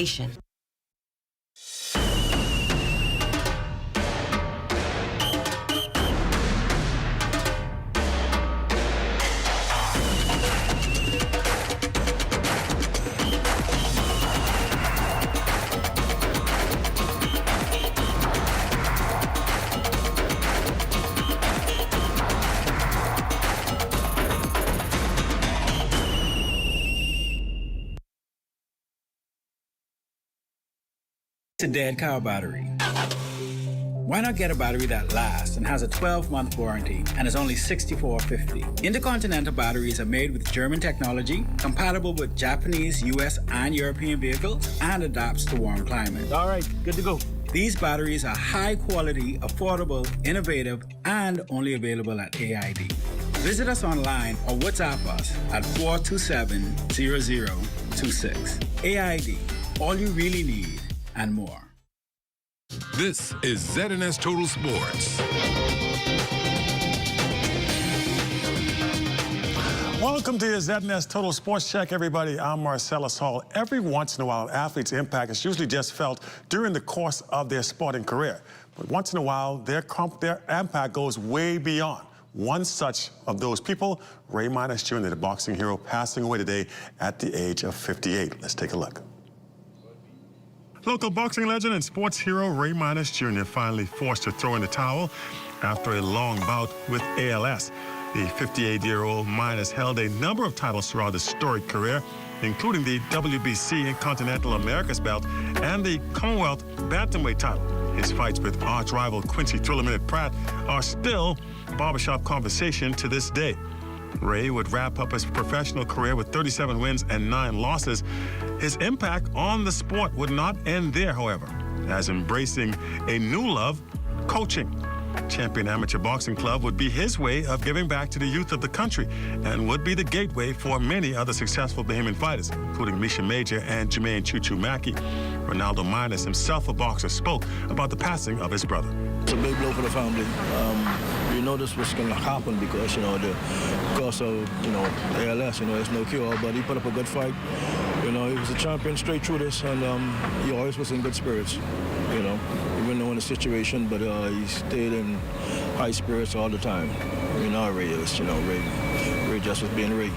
Speaker 14: It's a dead cow battery. Why not get a battery that lasts and has a 12-month warranty and is only $64.50? Intercontinental batteries are made with German technology, compatible with Japanese, US, and European vehicles, and adapts to warm climates. All right, good to go. These batteries are high quality, affordable, innovative, and only available at AID. Visit us online or WhatsApp us at 427-0026. AID, all you really need and more.
Speaker 20: This is ZNS Total Sports.
Speaker 25: Welcome to your ZNS Total Sports Check, everybody. I'm Marcellus Hall. Every once in a while, an athlete's impact is usually just felt during the course of their sporting career. But once in a while, their impact goes way beyond. One such of those people, Ray Minas Jr., the boxing hero, passing away today at the age of 58. Let's take a look. Local boxing legend and sports hero Ray Minas Jr. finally forced to throw in the towel after a long bout with ALS. The 58-year-old Minas held a number of titles throughout his storied career, including the WBC and Continental Americas belt and the Commonwealth Bantamweight title. His fights with arch-rival Quincy Thriller Minute Pratt are still barbershop conversation to this day. Ray would wrap up his professional career with 37 wins and 9 losses. His impact on the sport would not end there, however, as embracing a new love, coaching. Champion Amateur Boxing Club would be his way of giving back to the youth of the country and would be the gateway for many other successful Bahamian fighters, including Misha Major and Jermaine Choo Choo Mackey. Ronaldo Minas, himself a boxer, spoke about the passing of his brother.
Speaker 27: It's a big blow for the family. You know this was going to happen because, because of, ALS, there's no cure, but he put up a good fight. He was a champion straight through this, and he always was in good spirits, even though in the situation, but he stayed in high spirits all the time. Ray is, Ray just was being Ray.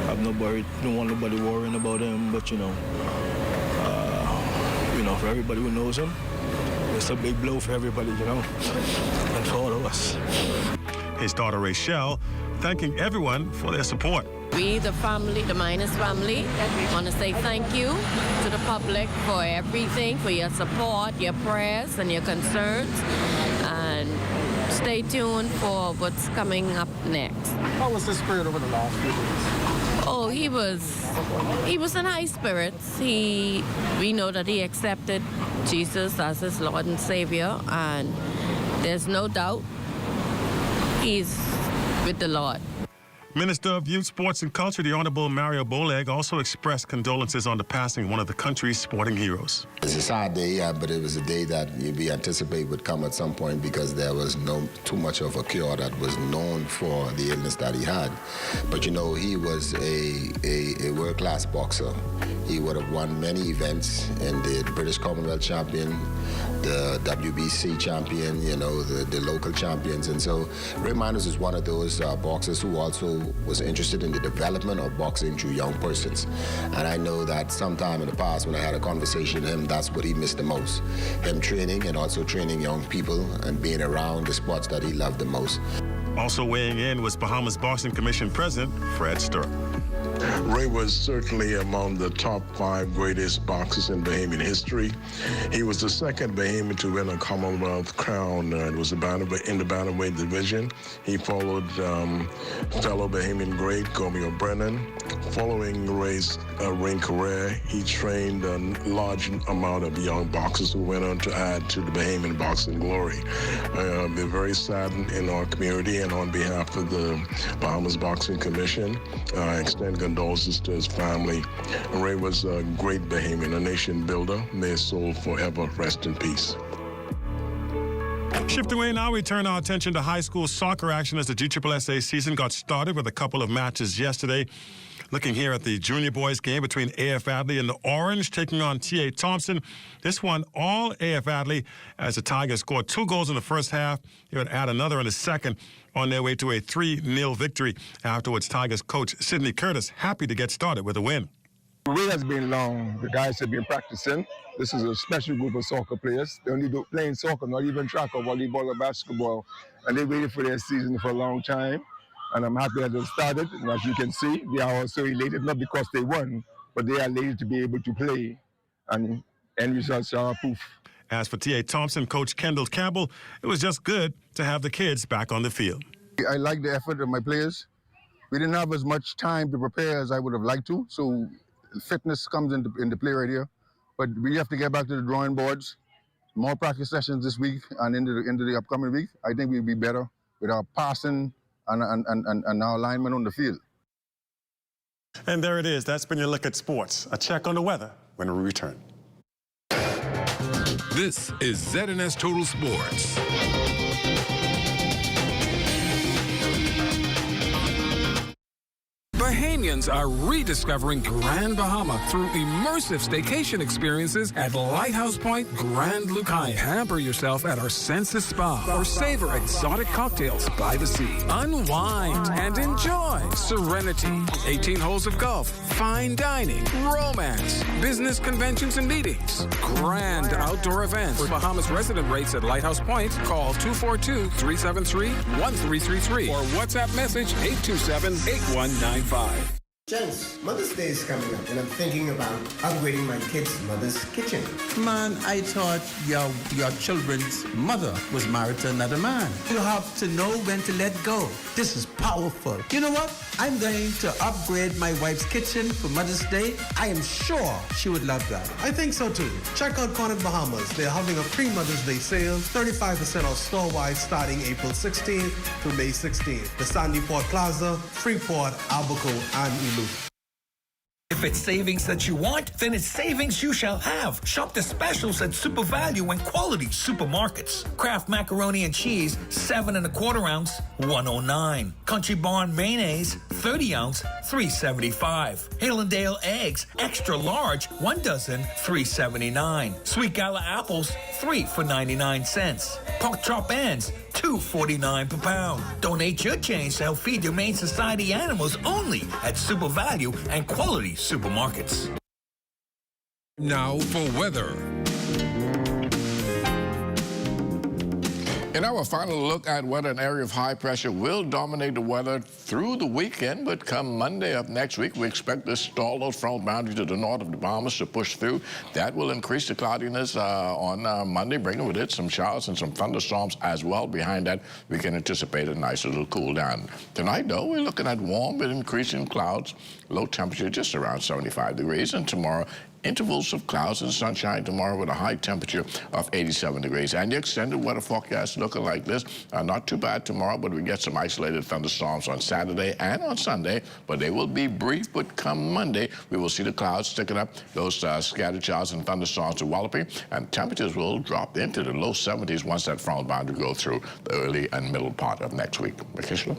Speaker 27: Don't want nobody worrying about him, but, for everybody who knows him, it's a big blow for everybody, and for all of us.
Speaker 25: His daughter, Rachel, thanking everyone for their support.
Speaker 28: We, the family, the Minas family, want to say thank you to the public for everything, for your support, your prayers, and your concerns. And stay tuned for what's coming up next.
Speaker 11: How was the spirit over the last few days?
Speaker 28: Oh, he was in high spirits. We know that he accepted Jesus as his Lord and Savior, and there's no doubt he's with the Lord.
Speaker 25: Minister of Youth, Sports and Culture, the Honorable Mario Boleg, also expressed condolences on the passing of one of the country's sporting heroes.
Speaker 4: It's a sad day, but it was a day that we anticipate would come at some point because there was too much of a cure that was known for the illness that he had. But you know, he was a world-class boxer. He would have won many events in the British Commonwealth champion, the WBC champion, you know, the local champions. And so Ray Manos is one of those boxers who also was interested in the development of boxing through young persons. And I know that sometime in the past when I had a conversation with him, that's what he missed the most. Him training and also training young people and being around the sports that he loved the most.
Speaker 25: Also weighing in was Bahamas Boxing Commission President Fred Stirrup.
Speaker 6: Ray was certainly among the top 5 greatest boxers in Bahamian history. He was the second Bahamian to win a Commonwealth crown. It was in the bantamweight division. He followed fellow Bahamian great Gomeo Brennan. Following Ray's ring career, he trained a large amount of young boxers who went on to add to the Bahamian boxing glory. We're very saddened in our community, and on behalf of the Bahamas Boxing Commission, I extend condolences to his family. Ray was a great Bahamian, a nation builder. May his soul forever rest in peace.
Speaker 25: Shift away now, we turn our attention to high school soccer action as the GSSA season got started with a couple of matches yesterday. Looking here at the junior boys game between AF Adley and the Orange taking on T.A. Thompson. This one all AF Adley as the Tigers scored 2 goals in the first half. They would add another in the second on their way to a 3-0 victory. Afterwards, Tigers coach Sidney Curtis happy to get started with a win.
Speaker 7: The way has been long. The guys have been practicing. This is a special group of soccer players. They only do playing soccer, not even track or volleyball or basketball. And they waited for their season for a long time. And I'm happy that they started. And as you can see, they are also elated, not because they won, but they are elated to be able to play. And end results are proof.
Speaker 25: As for T.A. Thompson, Coach Kendall Campbell, it was just good to have the kids back on the field.
Speaker 7: I like the effort of my players. We didn't have as much time to prepare as I would have liked to, so fitness comes into play right here. But we have to get back to the drawing boards. More practice sessions this week and into the upcoming week. I think we'll be better with our passing and our alignment on the field.
Speaker 25: And there it is. That's been your look at sports. A check on the weather when we return.
Speaker 20: This is ZNS Total Sports. Bahamians are rediscovering Grand Bahama through immersive staycation experiences at Lighthouse Point Grand Lucaya. Pamper yourself at our Senses Spa or savor exotic cocktails by the sea. Unwind and enjoy serenity, 18 holes of golf, fine dining, romance, business conventions and meetings, grand outdoor events. For Bahamas resident rates at Lighthouse Point, call 242-373-1333 or WhatsApp message 827-8195.
Speaker 9: Gents, Mother's Day is coming up, and I'm thinking about upgrading my kids' mother's kitchen.
Speaker 10: Man, I thought your children's mother was married to another man. You have to know when to let go. This is powerful. You know what? I'm going to upgrade my wife's kitchen for Mother's Day. I am sure she would love that.
Speaker 15: I think so too. Check out Cornet Bahamas. They're having a pre-Mother's Day sale, 35% off store-wide starting April 16th through May 16th. The Sandy Port Plaza, Freeport, Albuquerque, and Ilu.
Speaker 16: If it's savings that you want, then it's savings you shall have. Shop the specials at Super Value and Quality Supermarkets. Kraft macaroni and cheese, 7 1/4 ounce, $1.09. Country Barn mayonnaise, 30 ounce, $3.75. Hallandale eggs, extra large, 1 dozen, $3.79. Sweet Gala apples, 3 for 99 cents. Pork chop ends, $2.49 per pound. Donate your change to help feed the Humane Society animals only at Super Value and Quality Supermarkets.
Speaker 20: Now for weather.
Speaker 3: In our final look at what an area of high pressure will dominate the weather through the weekend, but come Monday of next week, we expect this stalled front boundary to the north of the Bahamas to push through. That will increase the cloudiness on Monday, bringing with it some showers and some thunderstorms as well. Behind that, we can anticipate a nice little cool down. Tonight, though, we're looking at warm but increasing clouds, low temperature just around 75 degrees, and tomorrow, intervals of clouds and sunshine tomorrow with a high temperature of 87 degrees. And the extended weather forecast looking like this. Not too bad tomorrow, but we get some isolated thunderstorms on Saturday and on Sunday, but they will be brief. But come Monday, we will see the clouds sticking up, those scattered showers and thunderstorms developing, and temperatures will drop into the low 70s once that front boundary goes through the early and middle part of next week. Regatta.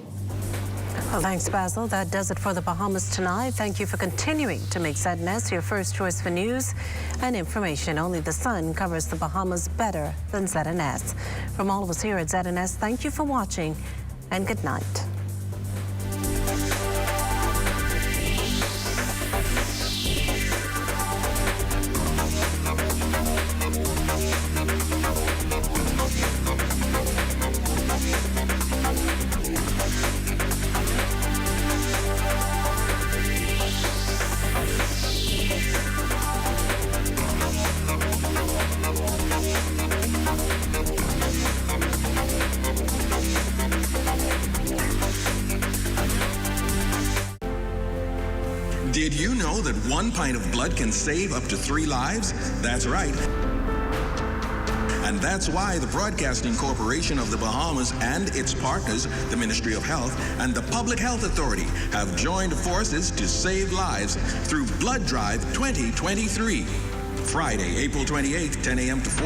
Speaker 8: Well, thanks, Basil. That does it for the Bahamas tonight. Thank you for continuing to make ZNS your first choice for news and information. Only the sun covers the Bahamas better than ZNS. From all of us here at ZNS, thank you for watching and good night.
Speaker 2: Did you know that 1 pint of blood can save up to 3 lives? That's right. And that's why the Broadcasting Corporation of the Bahamas and its partners, the Ministry of Health and the Public Health Authority, have joined forces to save lives through Blood Drive 2023. Friday, April 28th, 10 a.m. to 4